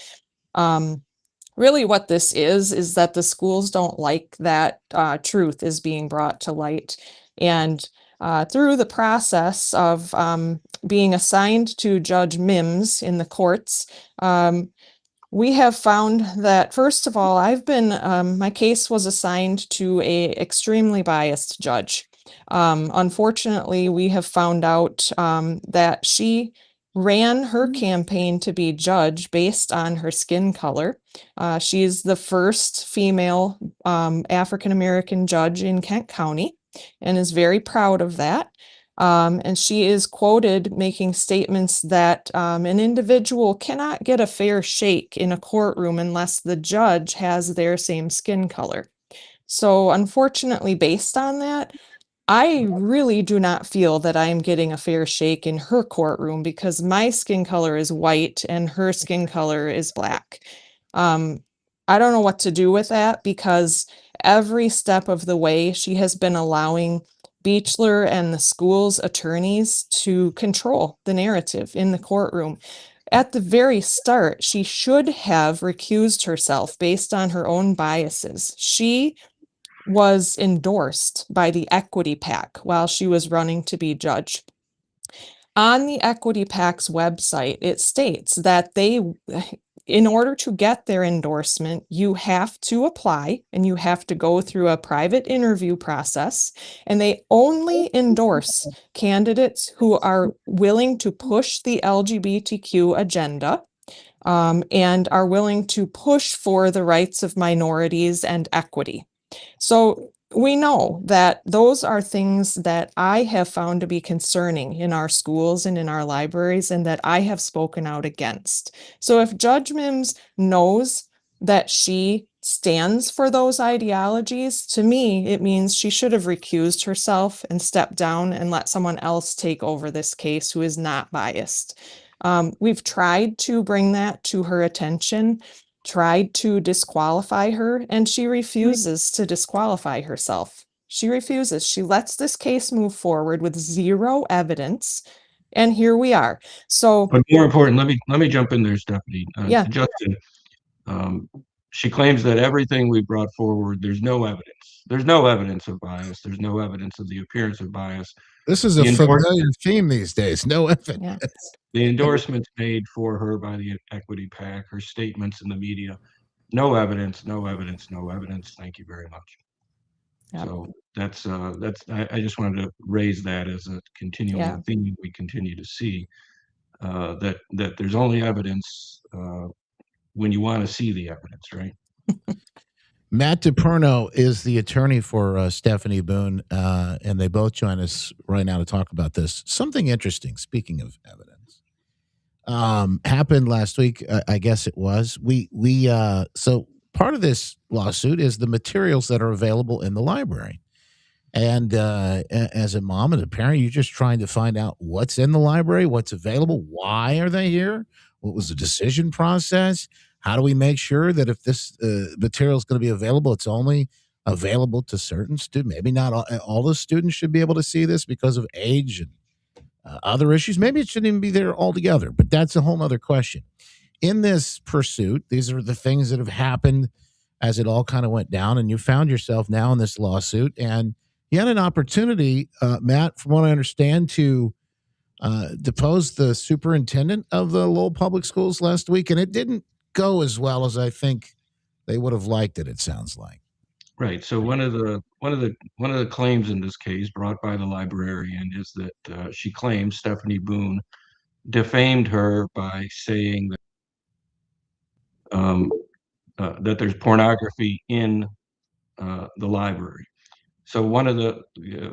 Really what this is that the schools don't like that truth is being brought to light. And through the process of being assigned to Judge Mims in the courts, we have found that, first of all, my case was assigned to a extremely biased judge. Unfortunately, we have found out that she ran her campaign to be judge based on her skin color. She's the first female African-American judge in Kent County and is very proud of that. And she is quoted making statements that an individual cannot get a fair shake in a courtroom unless the judge has their same skin color. So unfortunately, based on that, I really do not feel that I am getting a fair shake in her courtroom because my skin color is white and her skin color is black. I don't know what to do with that because every step of the way she has been allowing Beechler and the school's attorneys to control the narrative in the courtroom. At the very start, she should have recused herself based on her own biases. She was endorsed by the Equity PAC while she was running to be judge. On the Equity PAC's website, it states that in order to get their endorsement, you have to apply and you have to go through a private interview process, and they only endorse candidates who are willing to push the LGBTQ agenda and are willing to push for the rights of minorities and equity. So we know that those are things that I have found to be concerning in our schools and in our libraries and that I have spoken out against. So if Judge Mims knows that she stands for those ideologies, to me, it means she should have recused herself and stepped down and let someone else take over this case who is not biased. We've tried to bring that to her attention, tried to disqualify her, and she refuses to disqualify herself. She refuses. She lets this case move forward with zero evidence, and here we are. So, but more important, let me jump in there, Stephanie. Yeah. Justin, she claims that everything we brought forward, there's no evidence. There's no evidence of bias. There's no evidence of the appearance of bias. This is a familiar theme these days. No evidence. Yeah. The endorsements made for her by the Equity PAC, her statements in the media, no evidence, no evidence, no evidence. Thank you very much. Yep. So that's I just wanted to raise that as a continuing theme we continue to see, that there's only evidence when you want to see the evidence, right? Matt DePerno is the attorney for Stephanie Boone, and they both join us right now to talk about this. Something interesting, speaking of evidence, happened last week. I guess it was. So part of this lawsuit is the materials that are available in the library. And as a mom and a parent, you're just trying to find out what's in the library, what's available, why are they here, what was the decision process. How do we make sure that if this material is going to be available, it's only available to certain students? Maybe not all the students should be able to see this because of age and other issues. Maybe it shouldn't even be there altogether, but that's a whole other question. In this pursuit, these are the things that have happened as it all kind of went down, and you found yourself now in this lawsuit, and you had an opportunity, Matt, from what I understand, to depose the superintendent of the Lowell Public Schools last week, and it didn't go as well as I think they would have liked it. It sounds like. Right. So one of the claims in this case brought by the librarian is that she claims Stephanie Boone defamed her by saying that there's pornography in the library. So one of the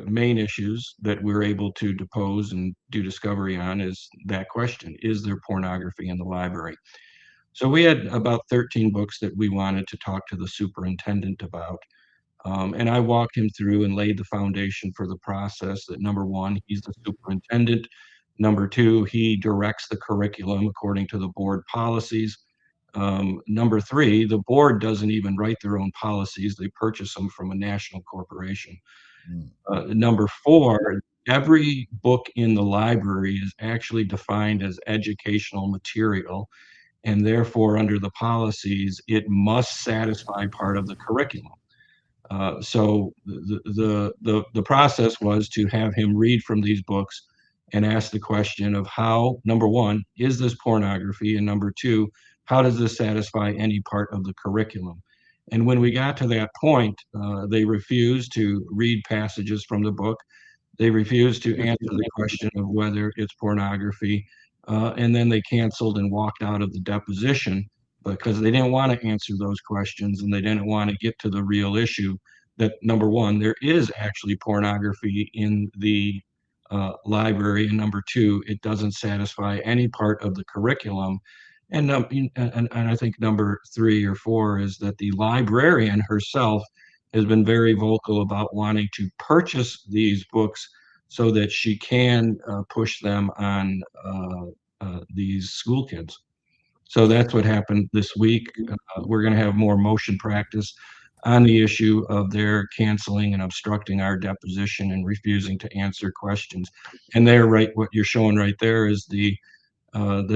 main issues that we're able to depose and do discovery on is that question: is there pornography in the library? So we had about 13 books that we wanted to talk to the superintendent about. And I walked him through and laid the foundation for the process that, number one, he's the superintendent. Number two, he directs the curriculum according to the board policies. Number three, the board doesn't even write their own policies. They purchase them from a national corporation. Number four, every book in the library is actually defined as educational material, and therefore, under the policies, it must satisfy part of the curriculum. So the process was to have him read from these books and ask the question of how, number one, is this pornography? And number two, how does this satisfy any part of the curriculum? And when we got to that point, they refused to read passages from the book. They refused to answer the question of whether it's pornography. And then they canceled and walked out of the deposition because they didn't want to answer those questions, and they didn't want to get to the real issue that, number one, there is actually pornography in the library, and number two, it doesn't satisfy any part of the curriculum. And I think number three or four is that the librarian herself has been very vocal about wanting to purchase these books so that she can push them on these school kids. So that's what happened this week. We're going to have more motion practice on the issue of their canceling and obstructing our deposition and refusing to answer questions. And they're right. What you're showing right there is the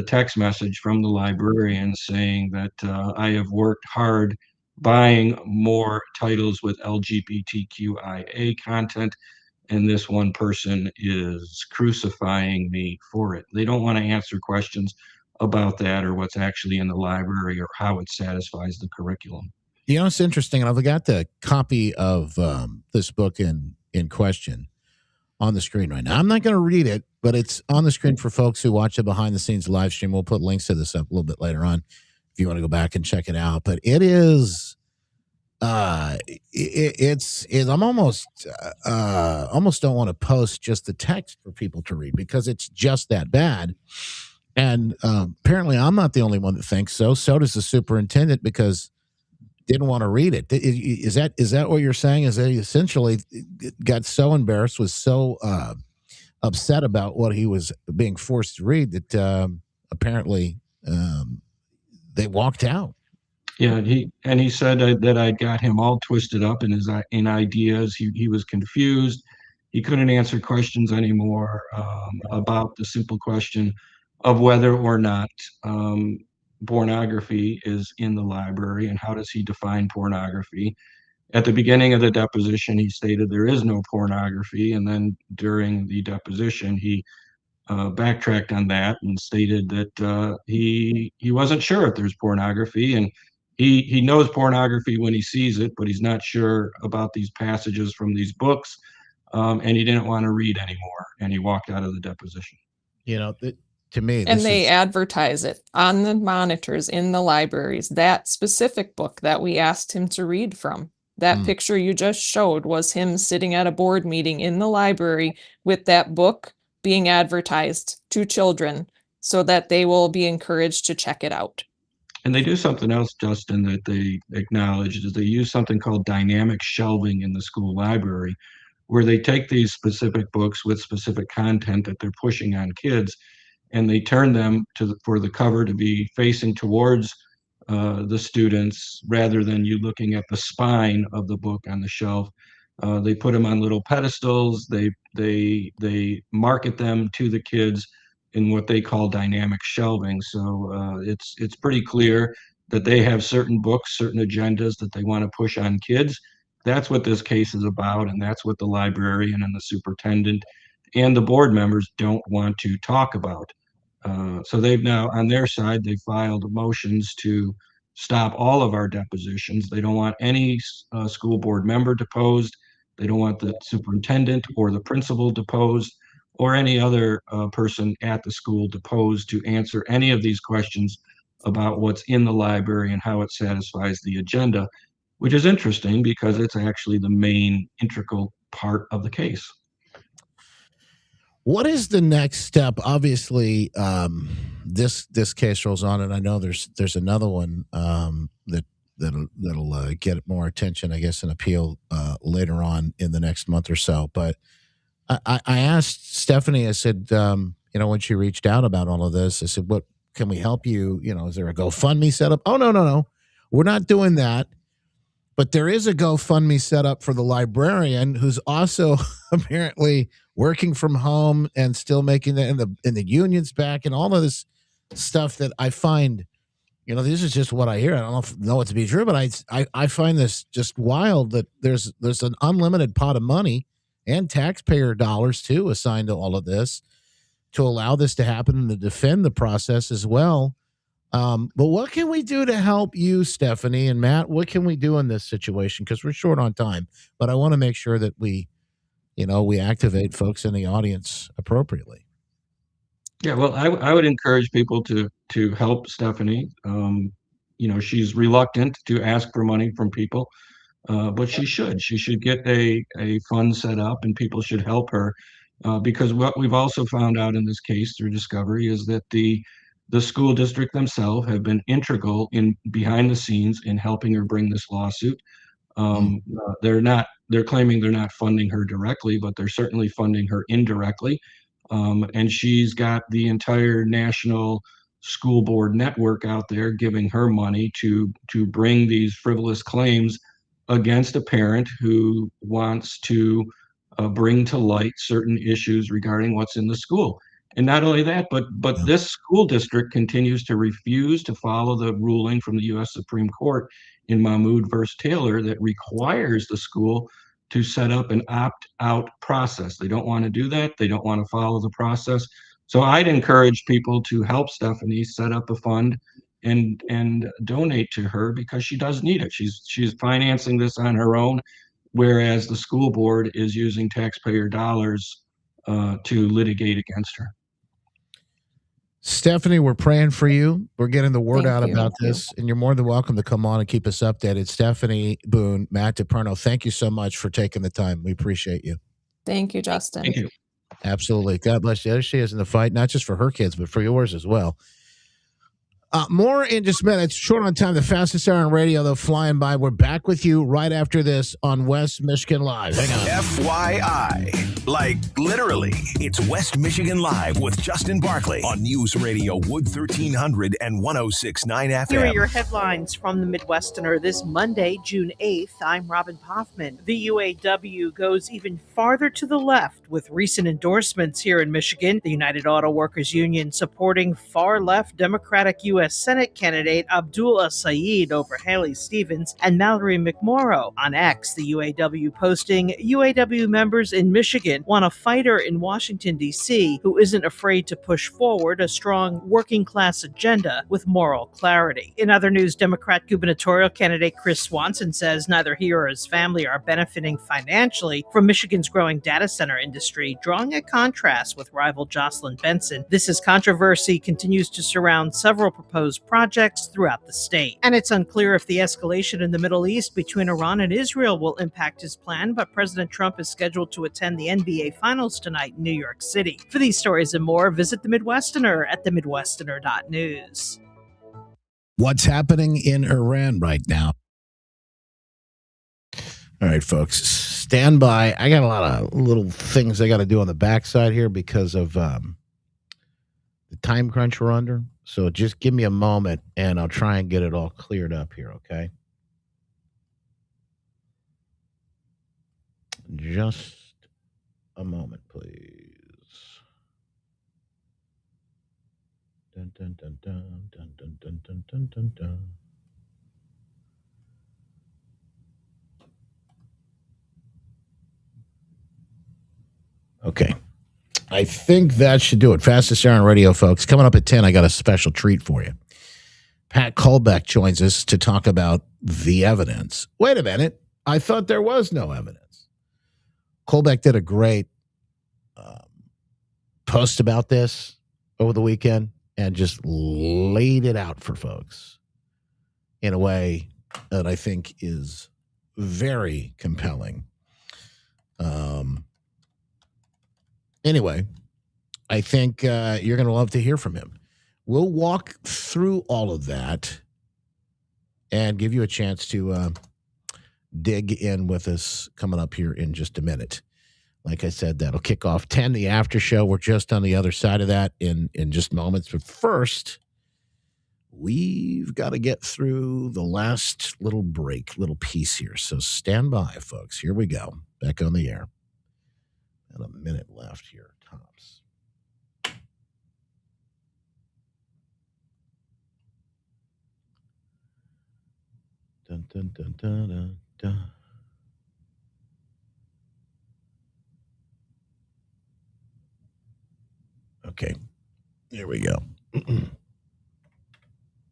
text message from the librarian saying that I have worked hard buying more titles with LGBTQIA content, and this one person is crucifying me for it. They don't want to answer questions about that or what's actually in the library or how it satisfies the curriculum. You know, it's interesting. I've got the copy of this book in question on the screen right now. I'm not going to read it, but it's on the screen for folks who watch the behind the scenes live stream. We'll put links to this up a little bit later on if you want to go back and check it out. But it is, it's I'm almost don't want to post just the text for people to read because it's just that bad. And apparently I'm not the only one that thinks so. So does the superintendent because didn't want to read it. Is that what you're saying? Is that he essentially got so embarrassed, was so upset about what he was being forced to read that apparently they walked out. Yeah, he said that I got him all twisted up in ideas. He was confused. He couldn't answer questions anymore about the simple question of whether or not pornography is in the library and how does he define pornography. At the beginning of the deposition, he stated there is no pornography, and then during the deposition, he backtracked on that and stated that he wasn't sure if there's pornography, and he knows pornography when he sees it, but he's not sure about these passages from these books, and he didn't want to read anymore, and he walked out of the deposition. You know, to me, and they advertise it on the monitors in the libraries, that specific book that we asked him to read from. That picture you just showed was him sitting at a board meeting in the library with that book being advertised to children so that they will be encouraged to check it out. And they do something else, Justin, that they acknowledged is they use something called dynamic shelving in the school library, where they take these specific books with specific content that they're pushing on kids, and they turn them for the cover to be facing towards the students rather than you looking at the spine of the book on the shelf. They put them on little pedestals. They market them to the kids in what they call dynamic shelving. So it's pretty clear that they have certain books, certain agendas that they want to push on kids. That's what this case is about, and that's what the librarian and the superintendent and the board members don't want to talk about. So they've now, on their side, they filed motions to stop all of our depositions. They don't want any school board member deposed. They don't want the superintendent or the principal deposed or any other person at the school deposed to answer any of these questions about what's in the library and how it satisfies the agenda, which is interesting because it's actually the main integral part of the case. What is the next step? Obviously, this case rolls on, and I know there's another one that'll get more attention, I guess, an appeal later on in the next month or so. But I asked Stephanie. I said, when she reached out about all of this, I said, "What can we help you? Is there a GoFundMe set up?" Oh, no, we're not doing that. But there is a GoFundMe set up for the librarian who's also apparently working from home and still making in the unions back and all of this stuff that I find, this is just what I hear. I don't know it to be true, but I find this just wild that there's an unlimited pot of money and taxpayer dollars too assigned to all of this to allow this to happen and to defend the process as well. But what can we do to help you, Stephanie and Matt? What can we do in this situation? Because we're short on time, but I want to make sure that we activate folks in the audience appropriately. Yeah, well, I would encourage people to help Stephanie. She's reluctant to ask for money from people, but she should get a fund set up, and people should help her because what we've also found out in this case through discovery is that the school district themselves have been integral in behind the scenes in helping her bring this lawsuit. They're claiming they're not funding her directly, but they're certainly funding her indirectly. And she's got the entire national school board network out there giving her money to bring these frivolous claims against a parent who wants to bring to light certain issues regarding what's in the school. And not only that, but this school district continues to refuse to follow the ruling from the U.S. Supreme Court in Mahmoud versus Taylor that requires the school to set up an opt-out process. They don't want to do that. They don't want to follow the process. So I'd encourage people to help Stephanie set up a fund and donate to her because she does need it. She's financing this on her own, whereas the school board is using taxpayer dollars to litigate against her. Stephanie, we're praying for you. We're getting the word out about this, and you're more than welcome to come on and keep us updated. Stephanie Boone, Matt DePerno, thank you so much for taking the time. We appreciate you. Thank you, Justin. Thank you. Absolutely. God bless you. There she is in the fight, not just for her kids, but for yours as well. More in just minutes. Short on time. The fastest hour on radio, though, flying by. We're back with you right after this on West Michigan Live. Hang on. FYI. Like, literally. It's West Michigan Live with Justin Barkley on News Radio Wood 1300 and 106.9 FM. Here are your headlines from the Midwesterner this Monday, June 8th. I'm Robin Poffman. The UAW goes even farther to the left with recent endorsements here in Michigan. The United Auto Workers Union supporting far-left Democratic U.S. Senate candidate Abdullah Saeed over Haley Stevens and Mallory McMorrow. On X, the UAW posting, UAW members in Michigan want a fighter in Washington, D.C. who isn't afraid to push forward a strong working-class agenda with moral clarity. In other news, Democrat gubernatorial candidate Chris Swanson says neither he or his family are benefiting financially from Michigan's growing data center industry, drawing a contrast with rival Jocelyn Benson. This as controversy continues to surround several proposed projects throughout the state. And it's unclear if the escalation in the Middle East between Iran and Israel will impact his plan, but President Trump is scheduled to attend the NBA Finals tonight in New York City. For these stories and more, visit the Midwesterner at themidwesterner.news. What's happening in Iran right now? All right, folks, stand by. I got a lot of little things I got to do on the backside here because of the time crunch we're under. So just give me a moment, and I'll try and get it all cleared up here, okay? Just a moment, please. Dun, dun, dun, dun, dun, dun, dun, dun, dun, dun, dun. Okay. I think that should do it. Fastest hour on radio, folks. Coming up at 10, I got a special treat for you. Pat Kolbeck joins us to talk about the evidence. Wait a minute. I thought there was no evidence. Kolbeck did a great post about this over the weekend and just laid it out for folks in a way that I think is very compelling. Anyway, I think you're going to love to hear from him. We'll walk through all of that and give you a chance to dig in with us coming up here in just a minute. Like I said, that'll kick off 10, the after show. We're just on the other side of that in just moments. But first, we've got to get through the last little piece here. So stand by, folks. Here we go. Back on the air. And a minute left here, tops. Dun, dun, dun, dun, dun, dun. Okay, here we go.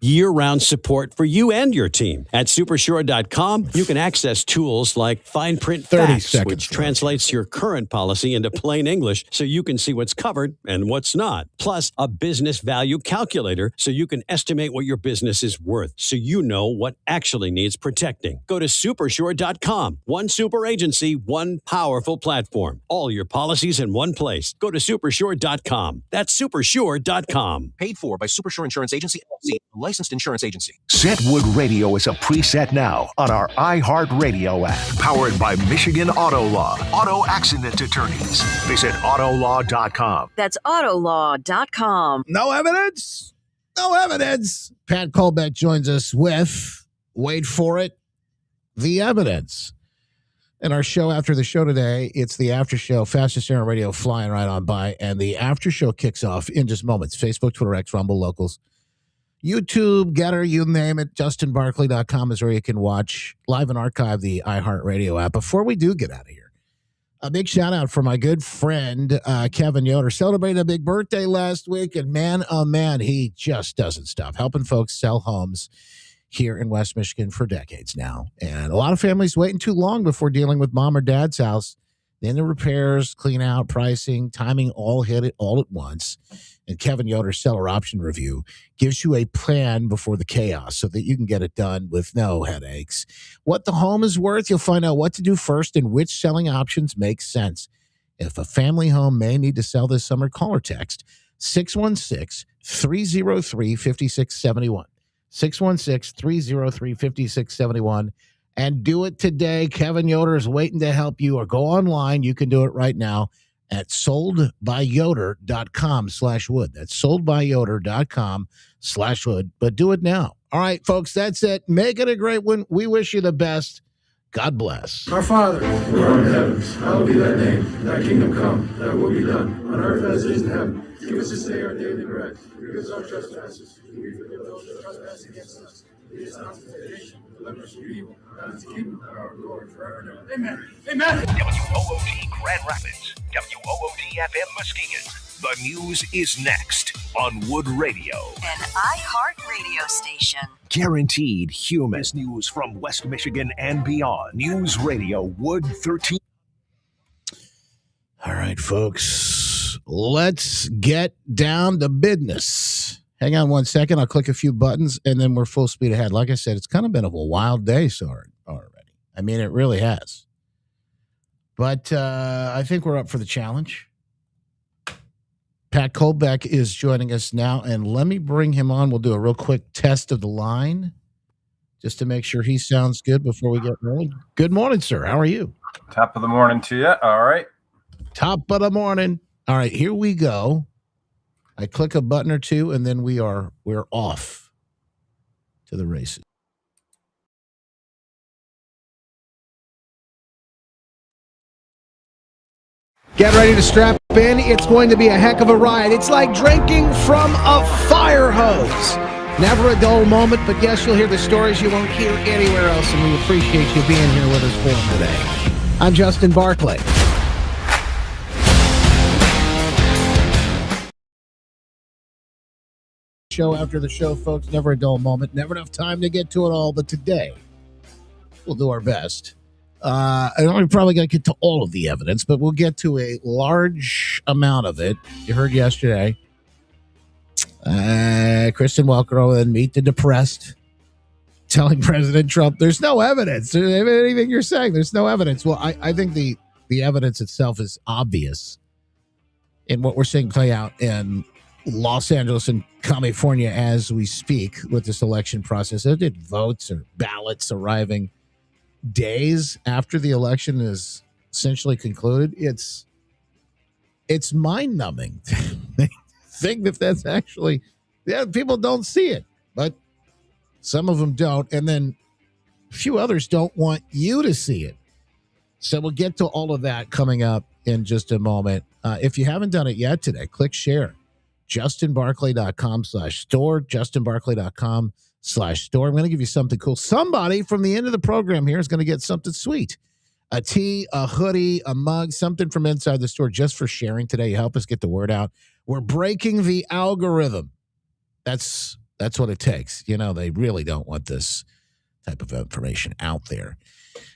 Year-round support for you and your team. At Supersure.com, you can access tools like fine print facts, which translates your current policy into plain English so you can see what's covered and what's not. Plus, a business value calculator so you can estimate what your business is worth so you know what actually needs protecting. Go to Supersure.com. One super agency, one powerful platform. All your policies in one place. Go to Supersure.com. That's Supersure.com. Paid for by Supersure Insurance Agency, LLC, licensed insurance agency. Setwood Radio is a preset now on our iHeartRadio app. Powered by Michigan Auto Law. Auto accident attorneys. Visit Autolaw.com. That's Autolaw.com. No evidence? No evidence. Pat Kolbeck joins us with, wait for it, the evidence. And our show after the show today, it's the after show, fastest air on radio, flying right on by. And the after show kicks off in just moments. Facebook, Twitter, X, Rumble, Locals, YouTube, Getter, you name it. JustinBarkley.com is where you can watch live and archive the iHeartRadio app. Before we do get out of here, a big shout out for my good friend, Kevin Yoder. Celebrated a big birthday last week, and man, oh man, he just doesn't stop helping folks sell homes here in West Michigan for decades now. And a lot of families waiting too long before dealing with mom or dad's house. Then the repairs, clean out, pricing, timing all hit it all at once. And Kevin Yoder's Seller Option Review gives you a plan before the chaos so that you can get it done with no headaches. What the home is worth, you'll find out what to do first and which selling options make sense. If a family home may need to sell this summer, call or text 616-303-5671. 616-303-5671. And do it today. Kevin Yoder is waiting to help you, or go online. You can do it right now at soldbyyoder.com/wood. That's soldbyyoder.com/wood. But do it now. All right, folks, that's it. Make it a great one. We wish you the best. God bless. Our Father, who art in heaven, hallowed be thy name. Thy kingdom come, thy will be done, on earth as it is in heaven. Give us this day our daily bread. Forgive us our trespasses. We forgive those who trespass against us. Lead us not into temptation, but deliver us from evil. God is the kingdom, power, and glory forever and ever. Amen. Amen. WOOD Grand Rapids. WOOD FM Muskegon. The news is next on Wood Radio. An iHeart radio station. Guaranteed human news from West Michigan and beyond. News Radio Wood 13. All right, folks, let's get down to business. Hang on one second. I'll click a few buttons, and then we're full speed ahead. Like I said, it's kind of been a wild day already. I mean, it really has. But I think we're up for the challenge. Pat Kolbeck is joining us now, and let me bring him on. We'll do a real quick test of the line just to make sure he sounds good before we get rolling. Good morning, sir. How are you? Top of the morning to you. All right. Top of the morning. All right, here we go. I click a button or two, and then we're off to the races. Get ready to strap in. It's going to be a heck of a ride. It's like drinking from a fire hose. Never a dull moment, but yes, you'll hear the stories you won't hear anywhere else, and we appreciate you being here with us for them today. I'm Justin Barclay. Show after the show, folks. Never a dull moment. Never enough time to get to it all, but today we'll do our best. I'm probably going to get to all of the evidence, but we'll get to a large amount of it. You heard yesterday. Kristen Welker and Meet the Depressed telling President Trump, there's no evidence. Anything you're saying, there's no evidence. Well, I think the evidence itself is obvious in what we're seeing play out in Los Angeles and California as we speak with this election process. It did votes or ballots arriving days after the election is essentially concluded. It's mind-numbing to think that that's actually, people don't see it, but some of them don't, and then a few others don't want you to see it. So we'll get to all of that coming up in just a moment. If you haven't done it yet today, click share. JustinBarclay.com/store. JustinBarclay.com/store. I'm going to give you something cool. Somebody from the end of the program here is going to get something sweet. A tee, a hoodie, a mug, something from inside the store just for sharing today. You help us get the word out. We're breaking the algorithm. That's what it takes. You know, they really don't want this type of information out there.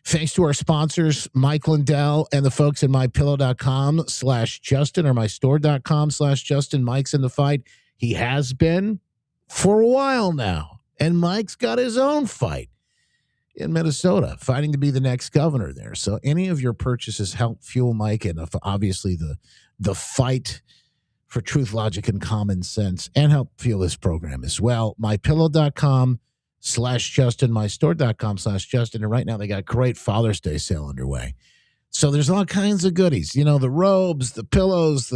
Thanks to our sponsors, Mike Lindell and the folks at mypillow.com/Justin or mystore.com/Justin. Mike's in the fight. He has been for a while now. And Mike's got his own fight in Minnesota, fighting to be the next governor there. So any of your purchases help fuel Mike and obviously the fight for truth, logic, and common sense, and help fuel this program as well. mypillow.com/Justin, mystore.com/Justin. And right now they got great Father's Day sale underway. So there's all kinds of goodies, you know, the robes, the pillows,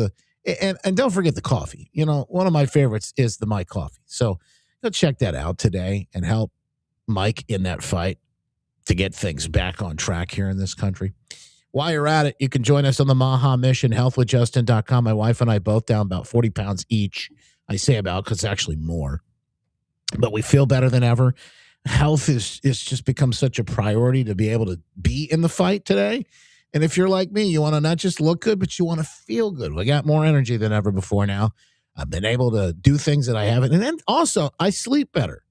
and don't forget the coffee. You know, one of my favorites is the Mike coffee. So go check that out today and help Mike in that fight to get things back on track here in this country. While you're at it, you can join us on the Maha Mission, healthwithjustin.com. My wife and I both down about 40 pounds each. I say about because it's actually more. But we feel better than ever. Health is just become such a priority to be able to be in the fight today. And if you're like me, you want to not just look good, but you want to feel good. We got more energy than ever before now. I've been able to do things that I haven't. And then also, I sleep better.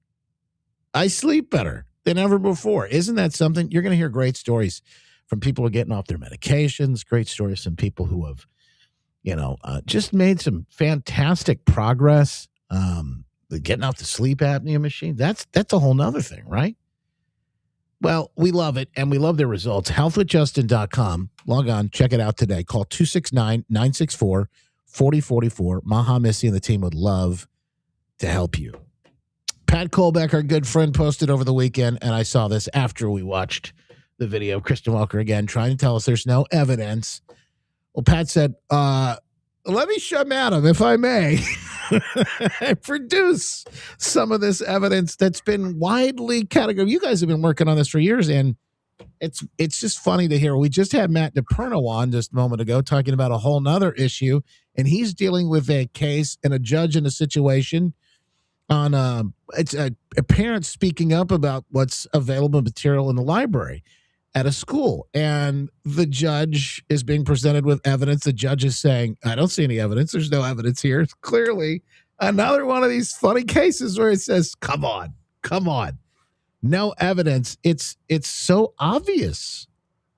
I sleep better than ever before. Isn't that something? You're going to hear great stories from people who are getting off their medications, great stories from people who have, just made some fantastic progress. Getting off the sleep apnea machine, that's a whole nother thing, right? Well, we love it, and we love their results. Healthwithjustin.com. Log on, check it out today. Call 269-964-4044. Maha, Missy, and the team would love to help you. Pat Colbeck, our good friend, posted over the weekend, and I saw this after we watched the video of Kristen Welker again, trying to tell us there's no evidence. Well, Pat said, let me show Madam, if I may, produce some of this evidence that's been widely categorized. You guys have been working on this for years, and it's just funny to hear. We just had Matt DePerno on just a moment ago talking about a whole nother issue, and he's dealing with a case and a judge in a situation on it's a parent speaking up about what's available material in the library at a school, and the judge is being presented with evidence. The judge is saying, I don't see any evidence. There's no evidence here. It's clearly another one of these funny cases where it says, come on, no evidence. It's so obvious,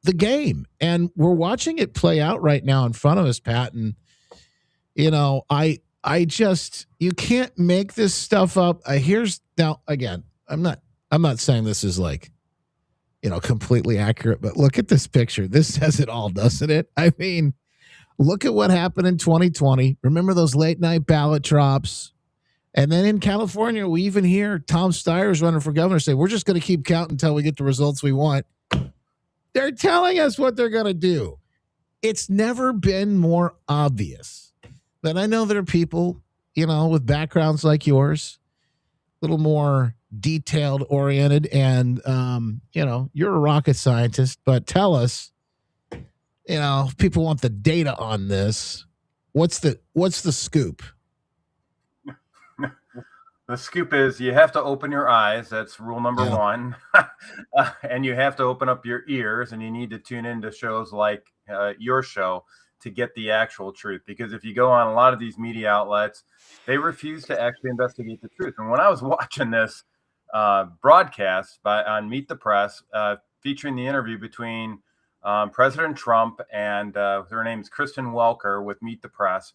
the game, and we're watching it play out right now in front of us, Pat. And I just, you can't make this stuff up. Now again, I'm not saying this is like, completely accurate, but look at this picture. This says it all, doesn't it? I mean, look at what happened in 2020. Remember those late night ballot drops? And then in California, we even hear Tom Steyer's running for governor say, we're just going to keep counting until we get the results we want. They're telling us what they're going to do. It's never been more obvious. But I know there are people with backgrounds like yours, a little more detailed oriented, and you're a rocket scientist, but tell us, if people want the data on this, what's the scoop? The scoop is you have to open your eyes. That's rule number one. And you have to open up your ears, and you need to tune into shows like your show to get the actual truth. Because if you go on a lot of these media outlets, they refuse to actually investigate the truth. And when I was watching this broadcast on Meet the Press, featuring the interview between President Trump and her name's Kristen Welker with Meet the Press,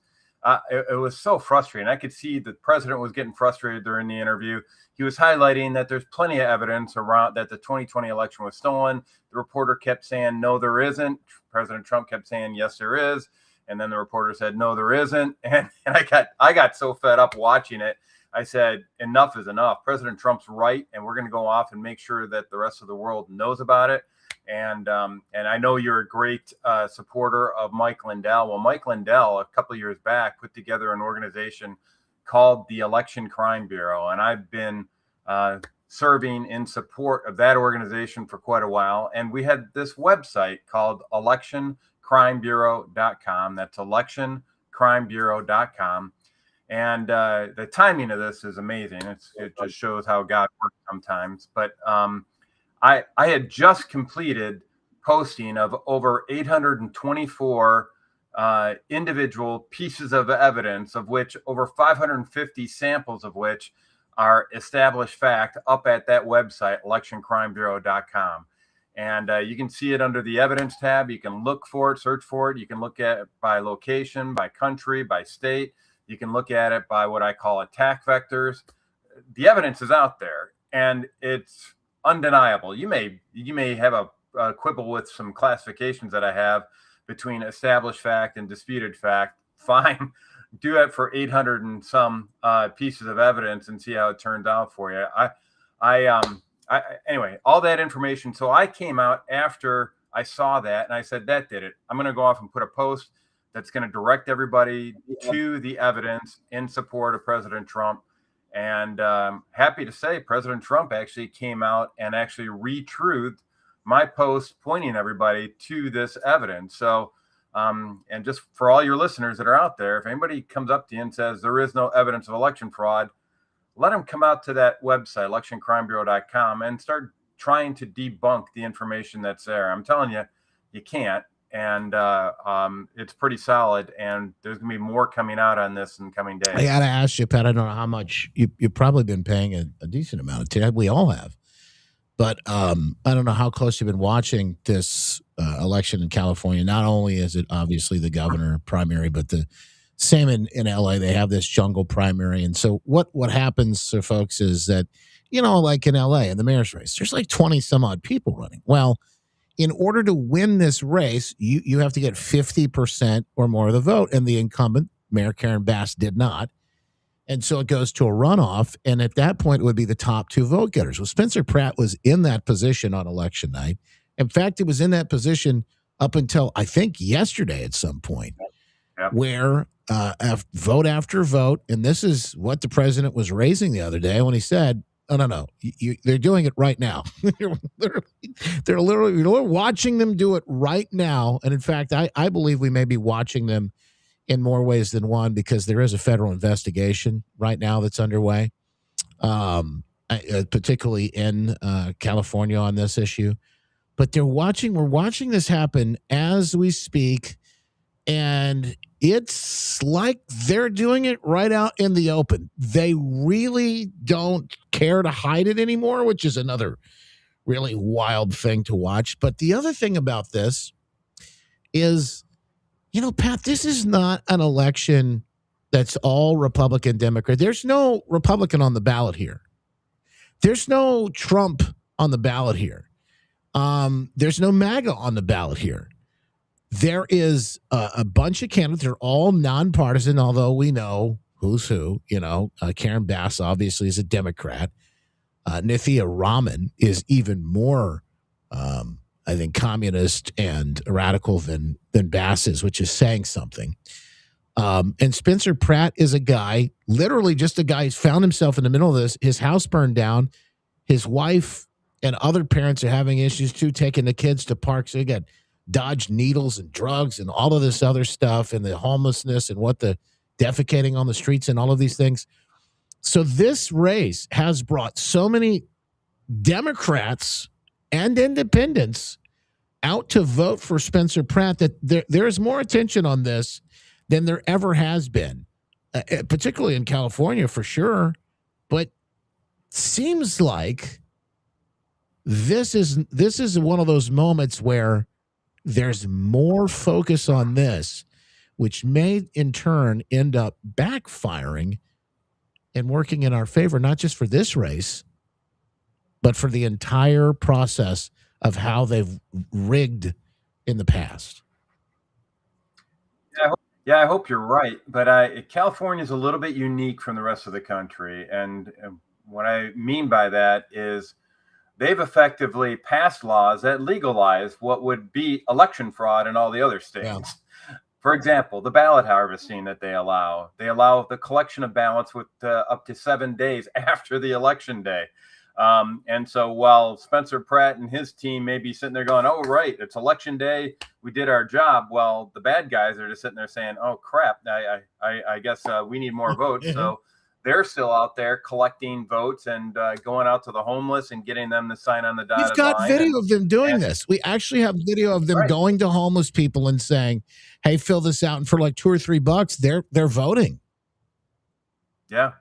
it was so frustrating. I could see the president was getting frustrated during the interview. He was highlighting that there's plenty of evidence around that the 2020 election was stolen. The reporter kept saying, no, there isn't. President Trump kept saying, yes, there is. And then the reporter said, no, there isn't. And I got so fed up watching it. I said, enough is enough. President Trump's right, and we're going to go off and make sure that the rest of the world knows about it. And I know you're a great supporter of Mike Lindell. Well, Mike Lindell, a couple of years back, put together an organization called the Election Crime Bureau. And I've been serving in support of that organization for quite a while. And we had this website called electioncrimebureau.com. That's electioncrimebureau.com. And the timing of this is amazing. It just shows how God works sometimes. But I had just completed posting of over 824 individual pieces of evidence, of which over 550 samples of which are established fact, up at that website, electioncrimebureau.com. And you can see it under the evidence tab. You can look for it, search for it. You can look at it by location, by country, by state. You can look at it by what I call attack vectors. The evidence is out there, and it's undeniable. You may have a quibble with some classifications that I have between established fact and disputed fact. Fine, do it for 800 and some pieces of evidence and see how it turns out for you. Anyway, all that information. So I came out after I saw that, and I said, that did it. I'm going to go off and put a post that's going to direct everybody to the evidence in support of President Trump. And happy to say President Trump actually came out and actually retruthed my post pointing everybody to this evidence. So, and just for all your listeners that are out there, if anybody comes up to you and says there is no evidence of election fraud, let them come out to that website, electioncrimebureau.com, and start trying to debunk the information that's there. I'm telling you, you can't. And it's pretty solid, and there's going to be more coming out on this in coming days. I got to ask you, Pat, I don't know how much you've probably been paying a decent amount of attention. We all have. But I don't know how close you've been watching this election in California. Not only is it obviously the governor primary, but the same in LA. They have this jungle primary. And so what happens, folks, is that, like in LA, in the mayor's race, there's like 20 some odd people running. Well, in order to win this race, you have to get 50% or more of the vote. And the incumbent, Mayor Karen Bass, did not. And so it goes to a runoff. And at that point, it would be the top two vote getters. Well, Spencer Pratt was in that position on election night. In fact, it was in that position up until, I think, yesterday at some point, where vote after vote, and this is what the president was raising the other day when he said, no. They're doing it right now. They're literally watching them do it right now. And in fact, I believe we may be watching them in more ways than one, because there is a federal investigation right now that's underway, particularly in California on this issue. But we're watching this happen as we speak. And it's like they're doing it right out in the open. They really don't care to hide it anymore, which is another really wild thing to watch. But the other thing about this is, Pat, this is not an election that's all Republican, Democrat. There's no Republican on the ballot here. There's no Trump on the ballot here. There's no MAGA on the ballot here. There is a bunch of candidates. They're all nonpartisan, although we know who's who. Karen Bass obviously is a Democrat. Nithya Raman is even more, I think, communist and radical than Bass is, which is saying something. And Spencer Pratt is a guy, literally just a guy who's found himself in the middle of this. His house burned down. His wife and other parents are having issues too, taking the kids to parks. They got dodged needles and drugs and all of this other stuff, and the homelessness and what the defecating on the streets and all of these things. So this race has brought so many Democrats and independents out to vote for Spencer Pratt that there is more attention on this than there ever has been, particularly in California for sure. But seems like this is one of those moments where there's more focus on this, which may in turn end up backfiring and working in our favor, not just for this race, but for the entire process of how they've rigged in the past. Yeah, I hope you're right. But California is a little bit unique from the rest of the country. And what I mean by that is they've effectively passed laws that legalize what would be election fraud in all the other states. Yeah. For example, the ballot harvesting that they allow the collection of ballots with up to 7 days after the election day. And so while Spencer Pratt and his team may be sitting there going, oh, right, it's election day, we did our job. Well, the bad guys are just sitting there saying, oh, crap, I guess we need more votes. So they're still out there collecting votes and going out to the homeless and getting them to sign on the dotted line. We've got video of them doing this. We actually have video of them going to homeless people and saying, hey, fill this out. And for like $2 or $3, they're voting. Yeah.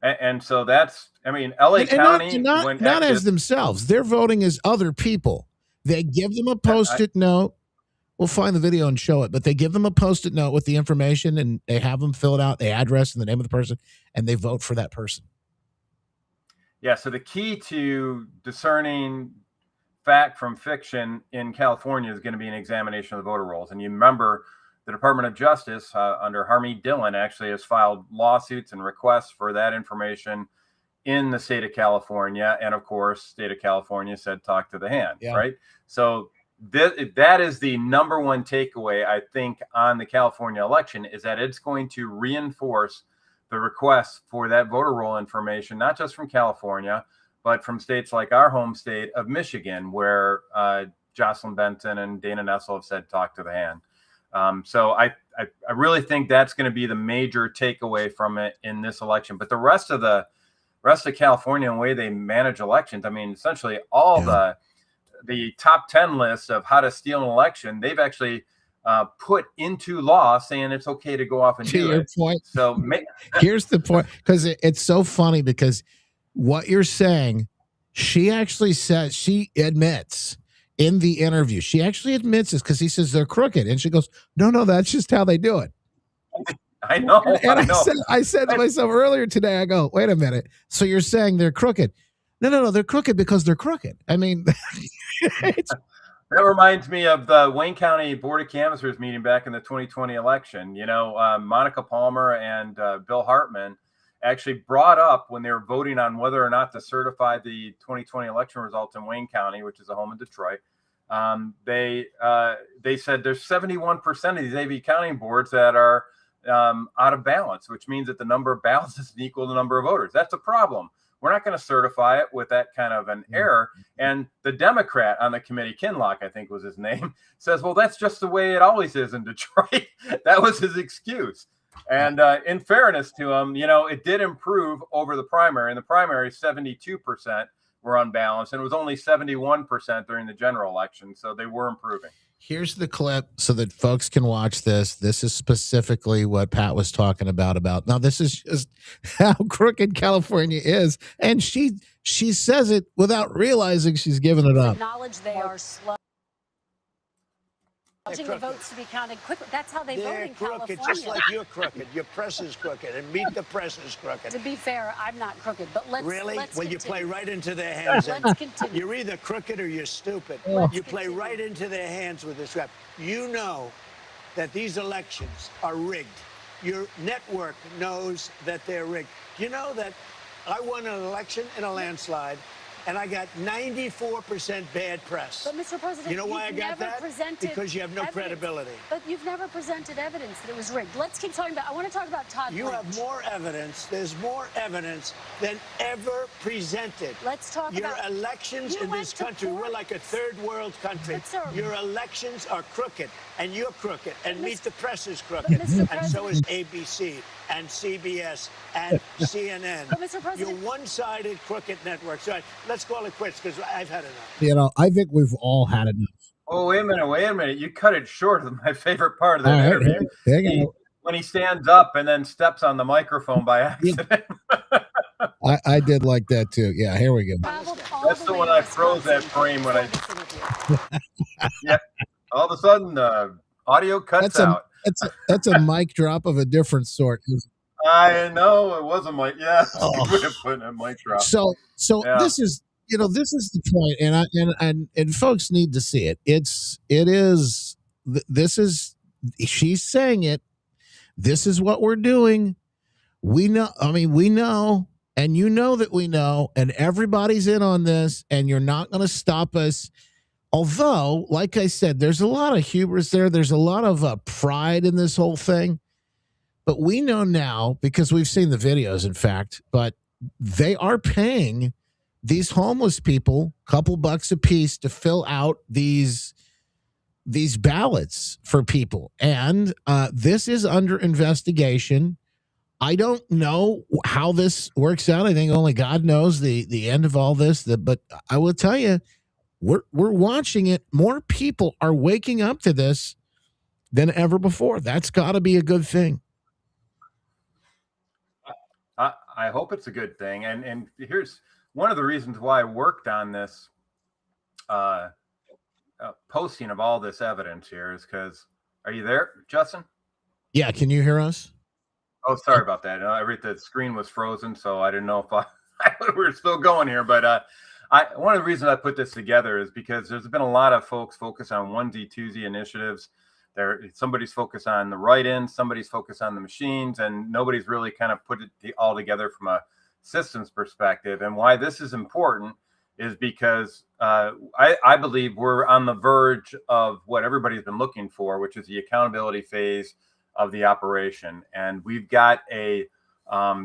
And so that's, I mean, LA County. Not as themselves. They're voting as other people. They give them a Post-it note. We'll find the video and show it, but they give them a Post-it note with the information and they have them fill it out, the address and the name of the person, and they vote for that person. Yeah. So the key to discerning fact from fiction in California is going to be an examination of the voter rolls. And you remember the Department of Justice under Harmeet Dillon actually has filed lawsuits and requests for that information in the state of California. And of course, state of California said, talk to the hand, right? So that is the number one takeaway, I think, on the California election is that it's going to reinforce the requests for that voter roll information, not just from California, but from states like our home state of Michigan, where Jocelyn Benton and Dana Nessel have said, talk to the hand. So I really think that's going to be the major takeaway from it in this election. But the rest of California and the way they manage elections, I mean, essentially all the top 10 lists of how to steal an election, they've actually put into law saying it's okay to go off and do it. Point. So here's the point, because it's so funny because what you're saying, she actually says, she admits in the interview, she actually admits this because he says they're crooked. And she goes, no, that's just how they do it. I know. And I said to myself earlier today, I go, wait a minute. So you're saying they're crooked? No, they're crooked because they're crooked. I mean, that reminds me of the Wayne County Board of Canvassers meeting back in the 2020 election. You know, Monica Palmer and Bill Hartman actually brought up when they were voting on whether or not to certify the 2020 election results in Wayne County, which is the home of Detroit. They said there's 71% of these AV counting boards that are out of balance, which means that the number of ballots isn't equal to the number of voters. That's a problem. We're not going to certify it with that kind of an error. And the Democrat on the committee, Kinlock, I think was his name, says, well, that's just the way it always is in Detroit. That was his excuse. And in fairness to him, you know, it did improve over the primary. In the primary, 72% were unbalanced, and it was only 71% during the general election. So they were improving. Here's the clip so that folks can watch this. This is specifically what Pat was talking about. Now, this is just how crooked California is. And she says it without realizing she's giving it up. Acknowledge they are slow. The votes to be counted quicker. That's how they vote in California. Just like you're crooked. Your press is crooked, and Meet the Press is crooked. To be fair, I'm not crooked, but let's really. Let's well, continue. You play right into their hands. Let's continue. You're either crooked or you're stupid. You play right into their hands with this rap. You know that these elections are rigged. Your network knows that they're rigged. You know that I won an election in a landslide. and I got 94% bad press. But Mr. President, you know why I got that? Because you have no evidence. credibility. But you've never presented evidence that it was rigged. Let's keep talking about. I want to talk about Todd. You have more evidence. There's more evidence than ever presented. Let's talk about your elections in this country. We're like a third world country. Your elections are crooked, and you're crooked, and Meet the Press is crooked, and so is ABC and CBS and CNN. But Mr. President, you're one-sided crooked network. So let's call it quits because I've had enough. You know, I think we've all had enough. Oh, wait a minute. You cut it short of my favorite part of that interview. When he stands up and then steps on the microphone by accident. I did like that too. Yeah, here we go. That's the one I froze that frame when I. Yeah. All of a sudden, audio cuts out. That's a mic drop of a different sort. I know it was a mic. Yeah, you would have put a mic drop. So yeah. This is the point, and folks need to see it. She's saying it. This is what we're doing. We know. I mean, we know, and you know that we know, and everybody's in on this, and you're not going to stop us. Although, like I said, there's a lot of hubris there. There's a lot of pride in this whole thing. But we know now, because we've seen the videos, in fact, but they are paying these homeless people a couple bucks a piece to fill out these ballots for people. And this is under investigation. I don't know how this works out. I think only God knows the end of all this. But I will tell you, we're watching it. More people are waking up to this than ever before. That's got to be a good thing. I hope it's a good thing. And here's one of the reasons why I worked on this posting of all this evidence here is because, are you there, Justin? Yeah. Can you hear us? Oh, sorry about that. The screen was frozen, so I didn't know if we were still going here. But one of the reasons I put this together is because there's been a lot of folks focused on onesie, twosie initiatives. Somebody's focused on the write-in, somebody's focused on the machines, and nobody's really kind of put it all together from a systems perspective. And why this is important is because I believe we're on the verge of what everybody's been looking for, which is the accountability phase of the operation. And we've got a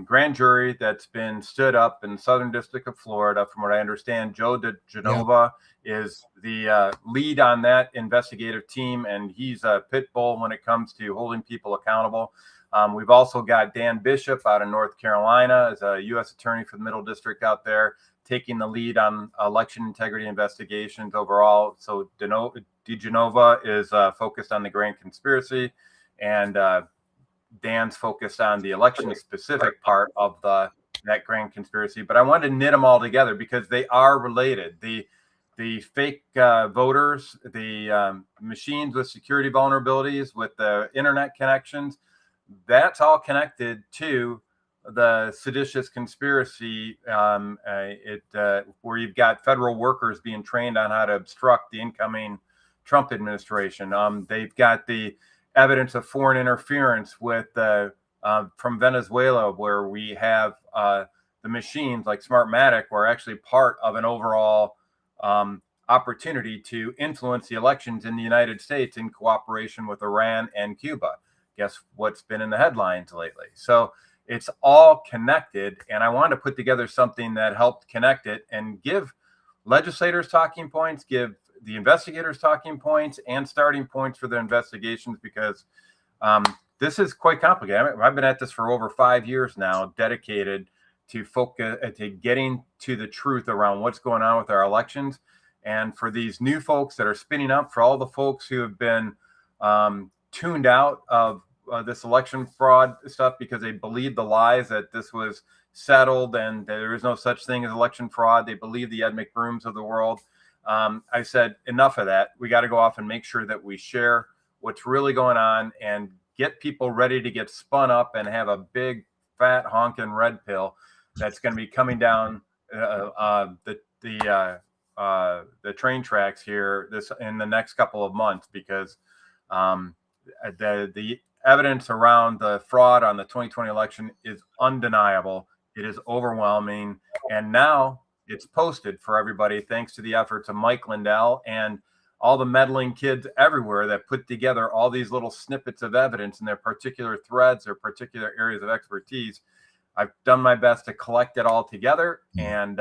grand jury that's been stood up in Southern District of Florida. From what I understand, Joe DeGenova is the lead on that investigative team, and he's a pit bull when it comes to holding people accountable. We've also got Dan Bishop out of North Carolina as a U.S. attorney for the Middle District out there, taking the lead on election integrity investigations overall. So DeGenova is focused on the grand conspiracy, and Dan's focused on the election-specific part of that grand conspiracy. But I wanted to knit them all together because they are related. The fake voters, the machines with security vulnerabilities, with the internet connections, that's all connected to the seditious conspiracy, where you've got federal workers being trained on how to obstruct the incoming Trump administration. They've got the evidence of foreign interference with from Venezuela, where we have the machines like Smartmatic were actually part of an overall opportunity to influence the elections in the United States in cooperation with Iran and Cuba. Guess what's been in the headlines lately? So it's all connected, and I wanted to put together something that helped connect it and give legislators talking points, give the investigators talking points and starting points for their investigations, because this is quite complicated. I've been at this for over 5 years now, dedicated to focus to getting to the truth around what's going on with our elections. And for these new folks that are spinning up, for all the folks who have been tuned out of this election fraud stuff because they believe the lies that this was settled and there is no such thing as election fraud. They believe the Ed McBrooms of the world. I said, enough of that. We got to go off and make sure that we share what's really going on and get people ready to get spun up and have a big, fat, honking red pill that's going to be coming down the train tracks here in the next couple of months, because the evidence around the fraud on the 2020 election is undeniable. It is overwhelming. And now it's posted for everybody, thanks to the efforts of Mike Lindell and all the meddling kids everywhere that put together all these little snippets of evidence in their particular threads or particular areas of expertise. I've done my best to collect it all together. And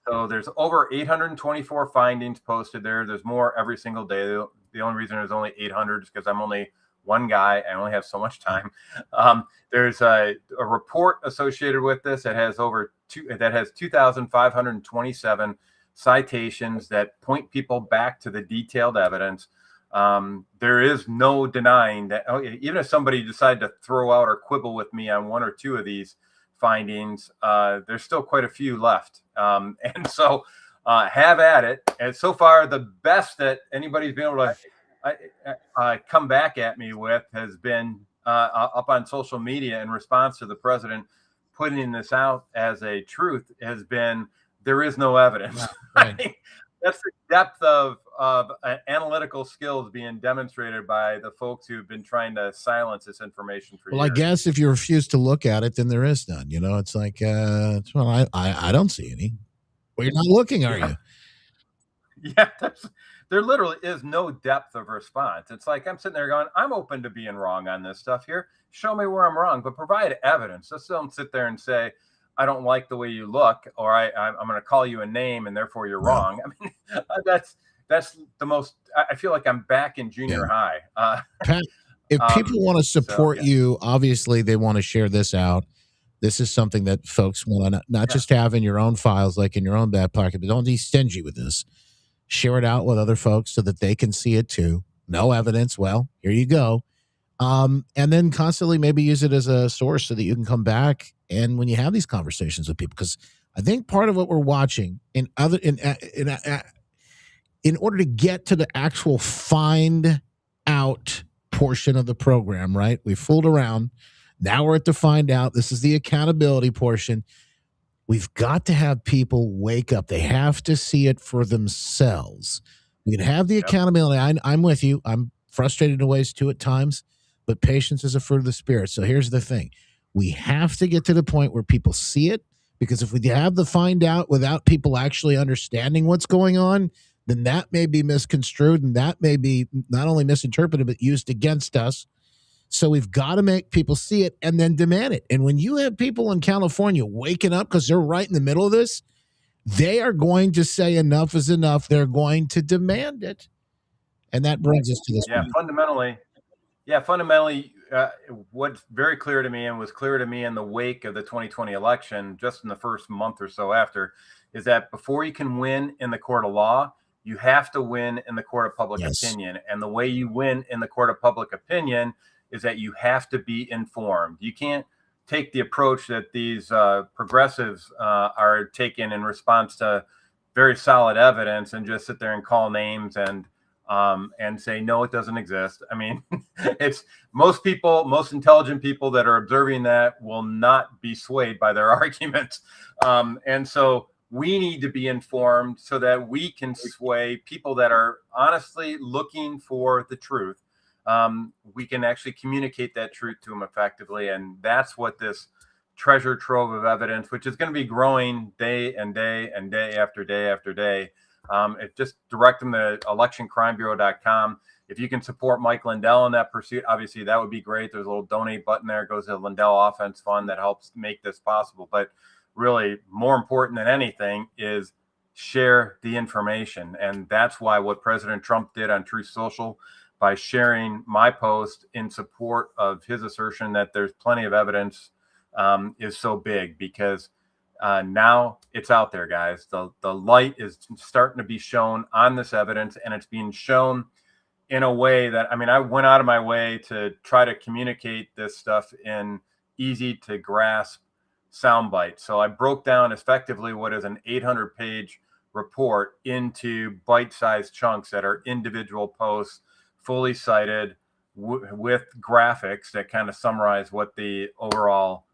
so there's over 824 findings posted there. There's more every single day. The only reason there's only 800 is because I'm only one guy. I only have so much time. There's a report associated with this that has 2,527 citations that point people back to the detailed evidence. There is no denying that even if somebody decided to throw out or quibble with me on one or two of these findings, there's still quite a few left. And so have at it. And so far, the best that anybody's been able to come back at me with has been up on social media in response to the president putting this out as a truth has been, there is no evidence. Right. That's the depth of analytical skills being demonstrated by the folks who've been trying to silence this information for years. I guess if you refuse to look at it, then there is none. It's like, well, I don't see any. Well, you're not looking, are you? Yeah, there literally is no depth of response. It's like I'm sitting there going, I'm open to being wrong on this stuff here. Show me where I'm wrong, but provide evidence. Just don't sit there and say, I don't like the way you look, or I'm going to call you a name and therefore you're wrong. I mean, that's the most, I feel like I'm back in junior high. Pat, if people want to support you, obviously they want to share this out. This is something that folks want to not just have in your own files, like in your own back pocket, but don't be stingy with this. Share it out with other folks so that they can see it too. No evidence. Well, here you go. And then constantly maybe use it as a source so that you can come back and when you have these conversations with people, because I think part of what we're watching in order to get to the actual find out portion of the program, right? We fooled around. Now we're at the find out. This is the accountability portion. We've got to have people wake up. They have to see it for themselves. We can have the accountability. I'm with you. I'm frustrated in ways too at times, but patience is a fruit of the spirit. So here's the thing. We have to get to the point where people see it, because if we have the find out without people actually understanding what's going on, then that may be misconstrued and that may be not only misinterpreted, but used against us. So we've got to make people see it and then demand it. And when you have people in California waking up because they're right in the middle of this, they are going to say enough is enough. They're going to demand it. And that brings us to this point. Fundamentally, what's very clear to me and was clear to me in the wake of the 2020 election, just in the first month or so after, is that before you can win in the court of law, you have to win in the court of public opinion. And the way you win in the court of public opinion is that you have to be informed. You can't take the approach that these progressives are taking in response to very solid evidence and just sit there and call names and say, no, it doesn't exist. I mean, it's most intelligent people that are observing that will not be swayed by their arguments. And so we need to be informed so that we can sway people that are honestly looking for the truth. We can actually communicate that truth to them effectively. And that's what this treasure trove of evidence, which is going to be growing day and day and day after day after day. Just direct them to electioncrimebureau.com. If you can support Mike Lindell in that pursuit, obviously that would be great. There's a little donate button there. It goes to the Lindell Offense Fund that helps make this possible. But really, more important than anything is share the information. And that's why what President Trump did on Truth Social by sharing my post in support of his assertion that there's plenty of evidence is so big, because now it's out there, guys. The light is starting to be shown on this evidence, and it's being shown in a way that, I mean, I went out of my way to try to communicate this stuff in easy to grasp sound bites. So I broke down effectively what is an 800-page report into bite-sized chunks that are individual posts, fully cited with graphics that kind of summarize what the overall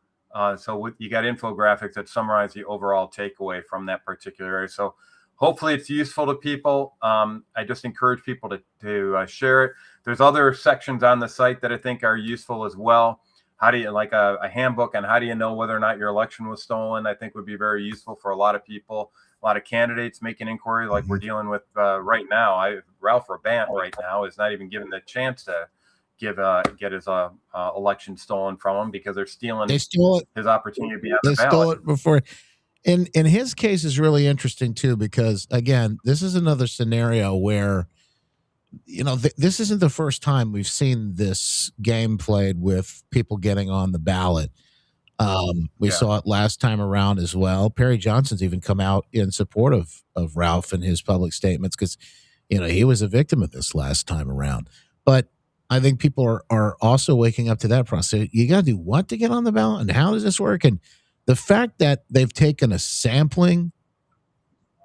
you got infographics that summarize the overall takeaway from that particular area. So hopefully it's useful to people. I just encourage people to share it. There's other sections on the site that I think are useful as well. How do you, like a handbook on how do you know whether or not your election was stolen, I think would be very useful for a lot of people. a lot of candidates making inquiry like we're dealing with right now. Ralph Rabant right now is not even given the chance to get his election stolen from him because they're stealing They stole it. his opportunity to be on They the ballot. stole it before. In his case is really interesting too, because again, this is another scenario where, this isn't the first time we've seen this game played with people getting on the ballot. We saw it last time around as well. Perry Johnson's even come out in support of Ralph in his public statements because, he was a victim of this last time around. But I think people are also waking up to that process. You got to do what to get on the ballot, and how does this work? And the fact that they've taken a sampling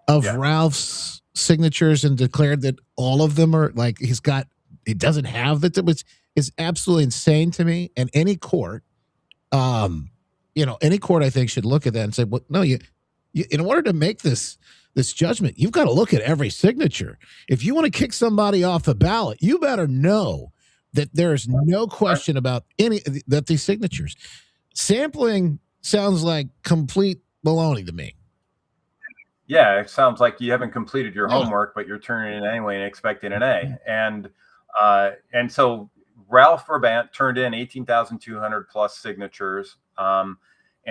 of Ralph's signatures and declared that all of them are like he doesn't have that, which is absolutely insane to me. And any court, any court I think should look at that and say, well, no, you in order to make this judgment, you've got to look at every signature. If you want to kick somebody off the ballot, you better know that there's no question about that these signatures. Sampling sounds like complete baloney to me. Yeah, it sounds like you haven't completed your homework, but you're turning in anyway and expecting an A. And so Ralph Rabant turned in 18,200 plus signatures, and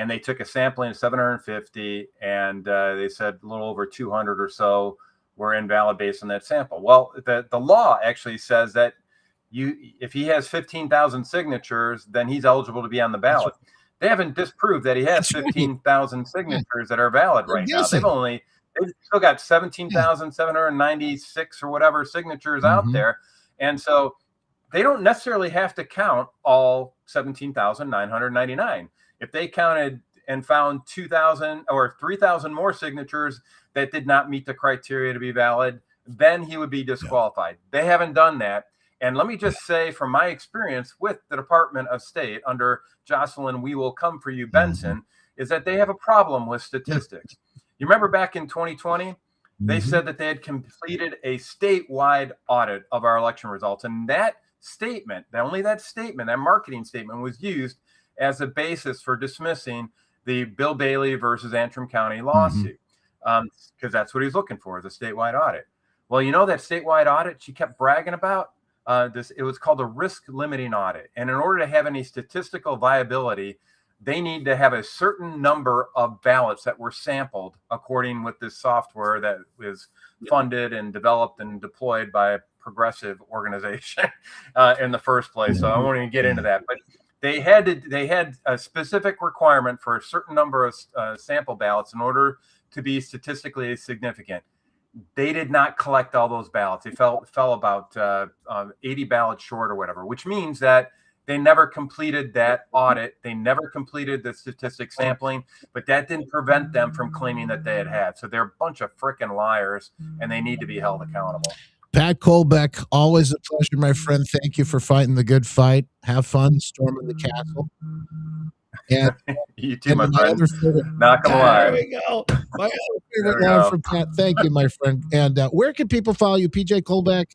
they took a sampling of 750, and they said a little over 200 or so were invalid based on that sample. Well, the law actually says that if he has 15,000 signatures, then he's eligible to be on the ballot. They haven't disproved that he has 15,000 signatures that are valid right now. They've still got 17,796 or whatever signatures out there. And so they don't necessarily have to count all 17,999. If they counted and found 2,000 or 3,000 more signatures that did not meet the criteria to be valid, then he would be disqualified. They haven't done that. And let me just say, from my experience with the Department of State under Jocelyn "We Will Come For You" Benson, is that they have a problem with statistics. You remember back in 2020, they said that they had completed a statewide audit of our election results. And that statement, that marketing statement was used as a basis for dismissing the Bill Bailey versus Antrim County lawsuit, because that's what he's looking for, is a statewide audit. Well, that statewide audit she kept bragging about, it was called a risk limiting audit. And in order to have any statistical viability, they need to have a certain number of ballots that were sampled according with this software that is funded and developed and deployed by a progressive organization in the first place. So I won't even get into that, but they had a specific requirement for a certain number of sample ballots in order to be statistically significant. They did not collect all those ballots. They fell about 80 ballots short or whatever, which means that they never completed that audit. They never completed the statistic sampling, but that didn't prevent them from claiming that they had. So they're a bunch of freaking liars, and they need to be held accountable. Pat Kolbeck, always a pleasure, my friend. Thank you for fighting the good fight. Have fun storming the castle. And you too, my friend. Not gonna lie. There we go. My other favorite line from Pat. Thank you, my friend. And where can people follow you? PJ Kolbeck,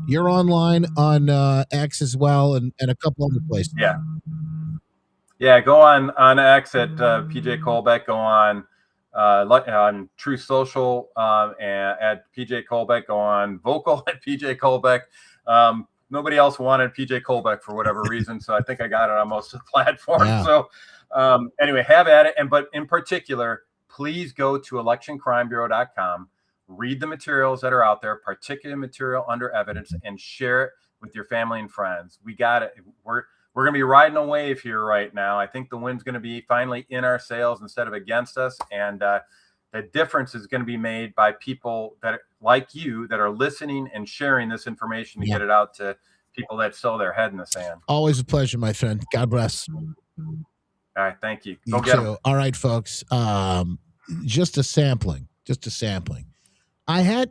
you're online on X as well, and a couple other places. Yeah. Go on X at PJ Kolbeck. Go on True Social and at PJ Kolbeck. Go on Vocal at PJ Kolbeck. Nobody else wanted PJ Kolbeck for whatever reason, so I think I got it on most of the platforms. Yeah. So anyway, have at it. But in particular, please go to electioncrimebureau.com, read the materials that are out there, particular material under evidence, and share it with your family and friends. We got it. We're going to be riding a wave here right now. I think the wind's going to be finally in our sails instead of against us. And the difference is going to be made by people that like you that are listening and sharing this information to get it out to people that still their head in the sand. Always a pleasure, my friend. God bless. All right. Thank you. You too. All right, folks. Just a sampling.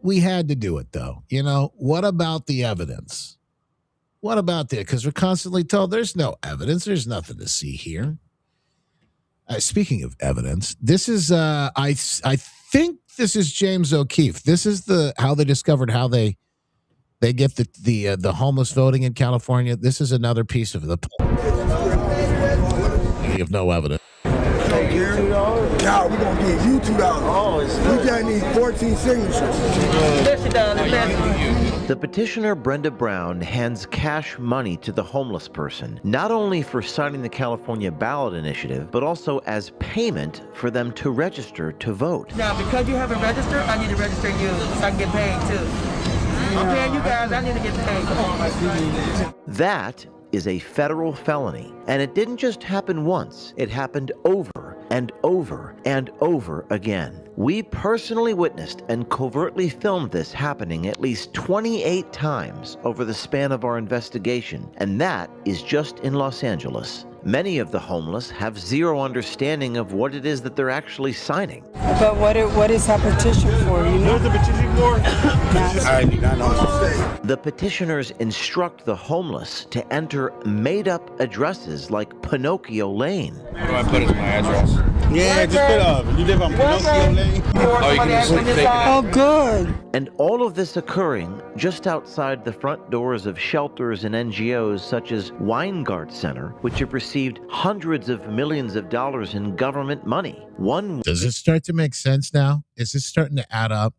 We had to do it though. What about the evidence? What about that? Because we're constantly told there's no evidence. There's nothing to see here. Speaking of evidence, this is I think this is James O'Keefe. This is how they discovered how they get the homeless voting in California. This is another piece of the. You have no evidence. $2? Nah, we're going to give you $2. Oh, it's We just need 14 signatures. The petitioner, Brenda Brown, hands cash money to the homeless person, not only for signing the California ballot initiative, but also as payment for them to register to vote. Now, because you haven't registered, I need to register you so I can get paid too. I'm paying you guys, I need to get paid. That is a federal felony, and it didn't just happen once, it happened over and over and over again. We personally witnessed and covertly filmed this happening at least 28 times over the span of our investigation, and that is just in Los Angeles. Many of the homeless have zero understanding of what it is that they're actually signing. But what is that petition for? You know? What is the petition for? I do not know. The petitioners instruct the homeless to enter made-up addresses like Pinocchio Lane. What do I put as my address? Yeah, just put you live on Pinocchio Lane. Oh, you can just take it out. Oh, good. And all of this occurring just outside the front doors of shelters and NGOs such as Weingart Center, which have received hundreds of millions of dollars in government money. Does it start to make sense now? Is this starting to add up?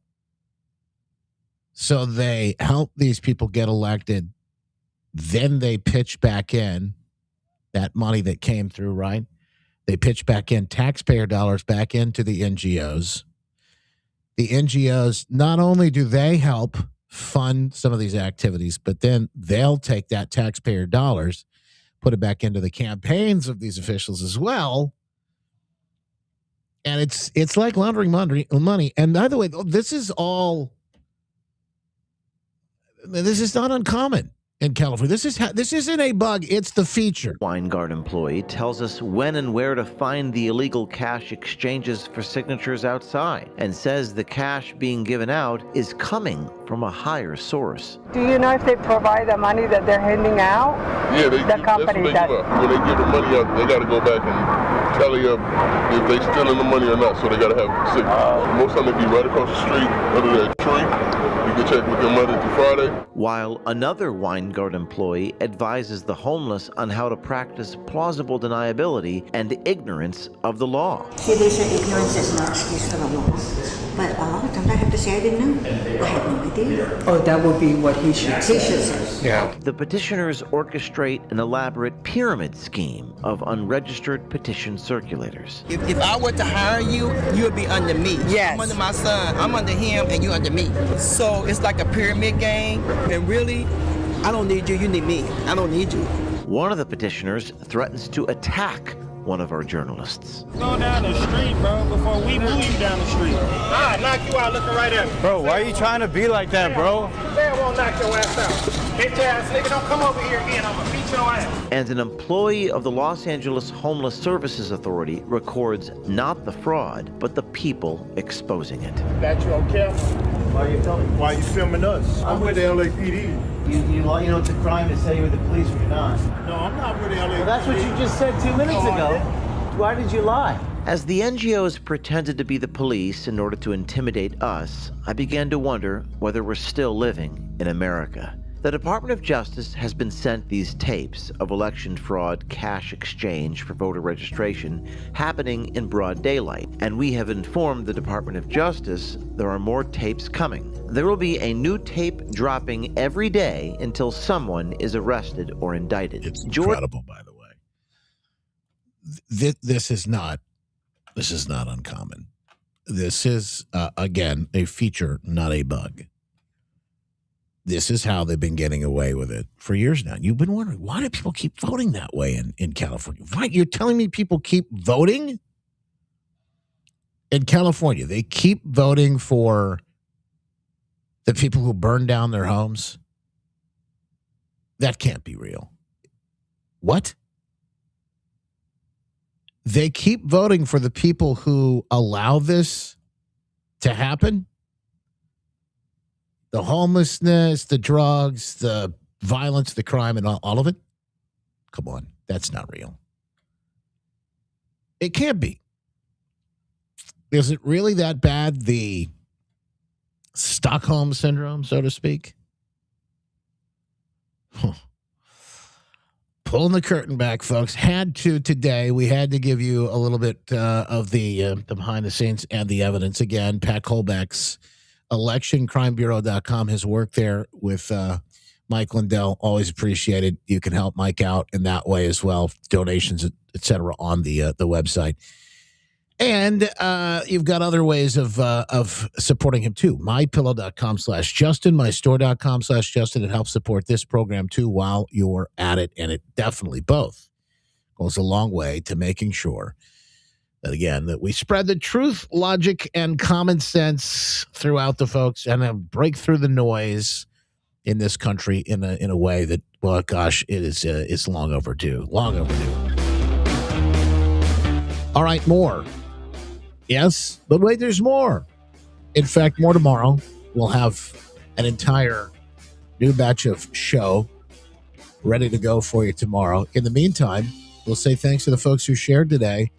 So they help these people get elected. Then they pitch back in that money that came through, right? They pitch back in taxpayer dollars back into the NGOs. The NGOs, not only do they help fund some of these activities, but then they'll take that taxpayer dollars, put it back into the campaigns of these officials as well. And it's like laundering money. And by the way, this is not uncommon in California. This isn't a bug, it's the feature. Weingart employee tells us when and where to find the illegal cash exchanges for signatures outside, and says the cash being given out is coming from a higher source. Do you know if they provide the money that they're handing out? Yeah, the company that's what they give out. When they give the money out, they got to go back and tally up if they stealing the money or not, so they got to have signatures. Most of them they be right across the street under that tree. You can check with them Monday through Friday. While another Weingart employee advises the homeless on how to practice plausible deniability and ignorance of the law. See, they say ignorance is no excuse for the law. But a lot of times I have to say I didn't know. I had no idea. Oh, that would be what he should say. He should say. Yeah. The petitioners orchestrate an elaborate pyramid scheme of unregistered petition circulators. If I were to hire you, you would be under me. Yes. I'm under my son, I'm under him, and you under me. So it's like a pyramid game, and really, I don't need you, you need me. I don't need you. One of the petitioners threatens to attack one of our journalists. Go down the street, bro, before we move you down the street. I'll knock you out looking right at me. Bro, why are you trying to be like that, bro? Say I won't knock your ass out. Bitch ass nigga, don't come over here again. I'm gonna beat your ass. And an employee of the Los Angeles Homeless Services Authority records not the fraud, but the people exposing it. That you okay? Why are you filming? Why are you filming us? I'm with the LAPD. You know it's a crime to say you're with the police when you're not. No, I'm not with the LAPD. Well, that's what you just said 2 minutes ago. Why did you lie? As the NGOs pretended to be the police in order to intimidate us, I began to wonder whether we're still living in America. The Department of Justice has been sent these tapes of election fraud cash exchange for voter registration happening in broad daylight, and we have informed the Department of Justice there are more tapes coming. There will be a new tape dropping every day until someone is arrested or indicted. It's incredible, by the way. This is not uncommon. This is, again, a feature, not a bug. This is how they've been getting away with it for years now. You've been wondering, why do people keep voting that way in California? Why? You're telling me people keep voting? In California, they keep voting for the people who burned down their homes? That can't be real. What? They keep voting for the people who allow this to happen? The homelessness, the drugs, the violence, the crime, and all of it? Come on, that's not real. It can't be. Is it really that bad, the Stockholm Syndrome, so to speak? Pulling the curtain back, folks. Had to today. We had to give you a little bit of the behind the scenes and the evidence. Again, Pat Colbeck's electioncrimebureau.com, his work there with Mike Lindell. Always appreciated. You can help Mike out in that way as well. Donations, etc. on the website. And you've got other ways of supporting him too. MyPillow.com/Justin, MyStore.com/Justin. It helps support this program too while you're at it. And it definitely both goes a long way to making sure that, again, that we spread the truth, logic, and common sense throughout the folks and break through the noise in this country in a way that, well, gosh, it's long overdue. Long overdue. All right, more. Yes, but wait, there's more. In fact, more tomorrow. We'll have an entire new batch of show ready to go for you tomorrow. In the meantime, we'll say thanks to the folks who shared today.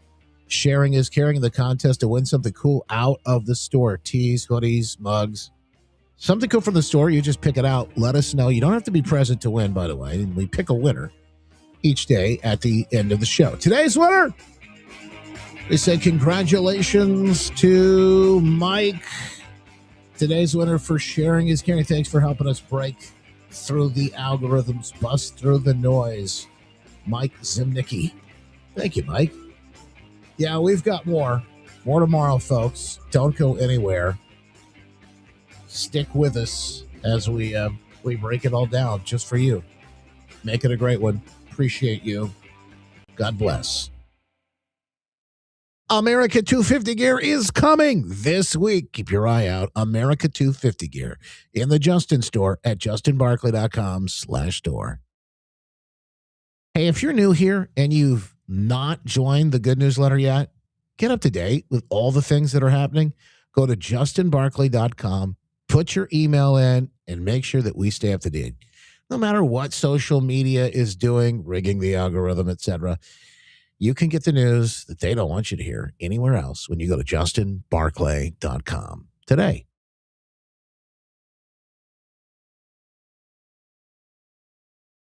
Sharing is caring in the contest to win something cool out of the store. Tees, hoodies, mugs. Something cool from the store. You just pick it out. Let us know. You don't have to be present to win, by the way. And we pick a winner each day at the end of the show. Today's winner. We say congratulations to Mike. Today's winner for sharing is caring. Thanks for helping us break through the algorithms, bust through the noise. Mike Zimnicki. Thank you, Mike. Yeah, we've got more. More tomorrow, folks. Don't go anywhere. Stick with us as we break it all down just for you. Make it a great one. Appreciate you. God bless. America 250 Gear is coming this week. Keep your eye out. America 250 Gear in the Justin store at justinbarkley.com/store. Hey, if you're new here and you've not joined the Good Newsletter yet, get up to date with all the things that are happening. Go to justinbarkley.com, put your email in, and make sure that we stay up to date. No matter what social media is doing, rigging the algorithm, etc., you can get the news that they don't want you to hear anywhere else when you go to justinbarkley.com today.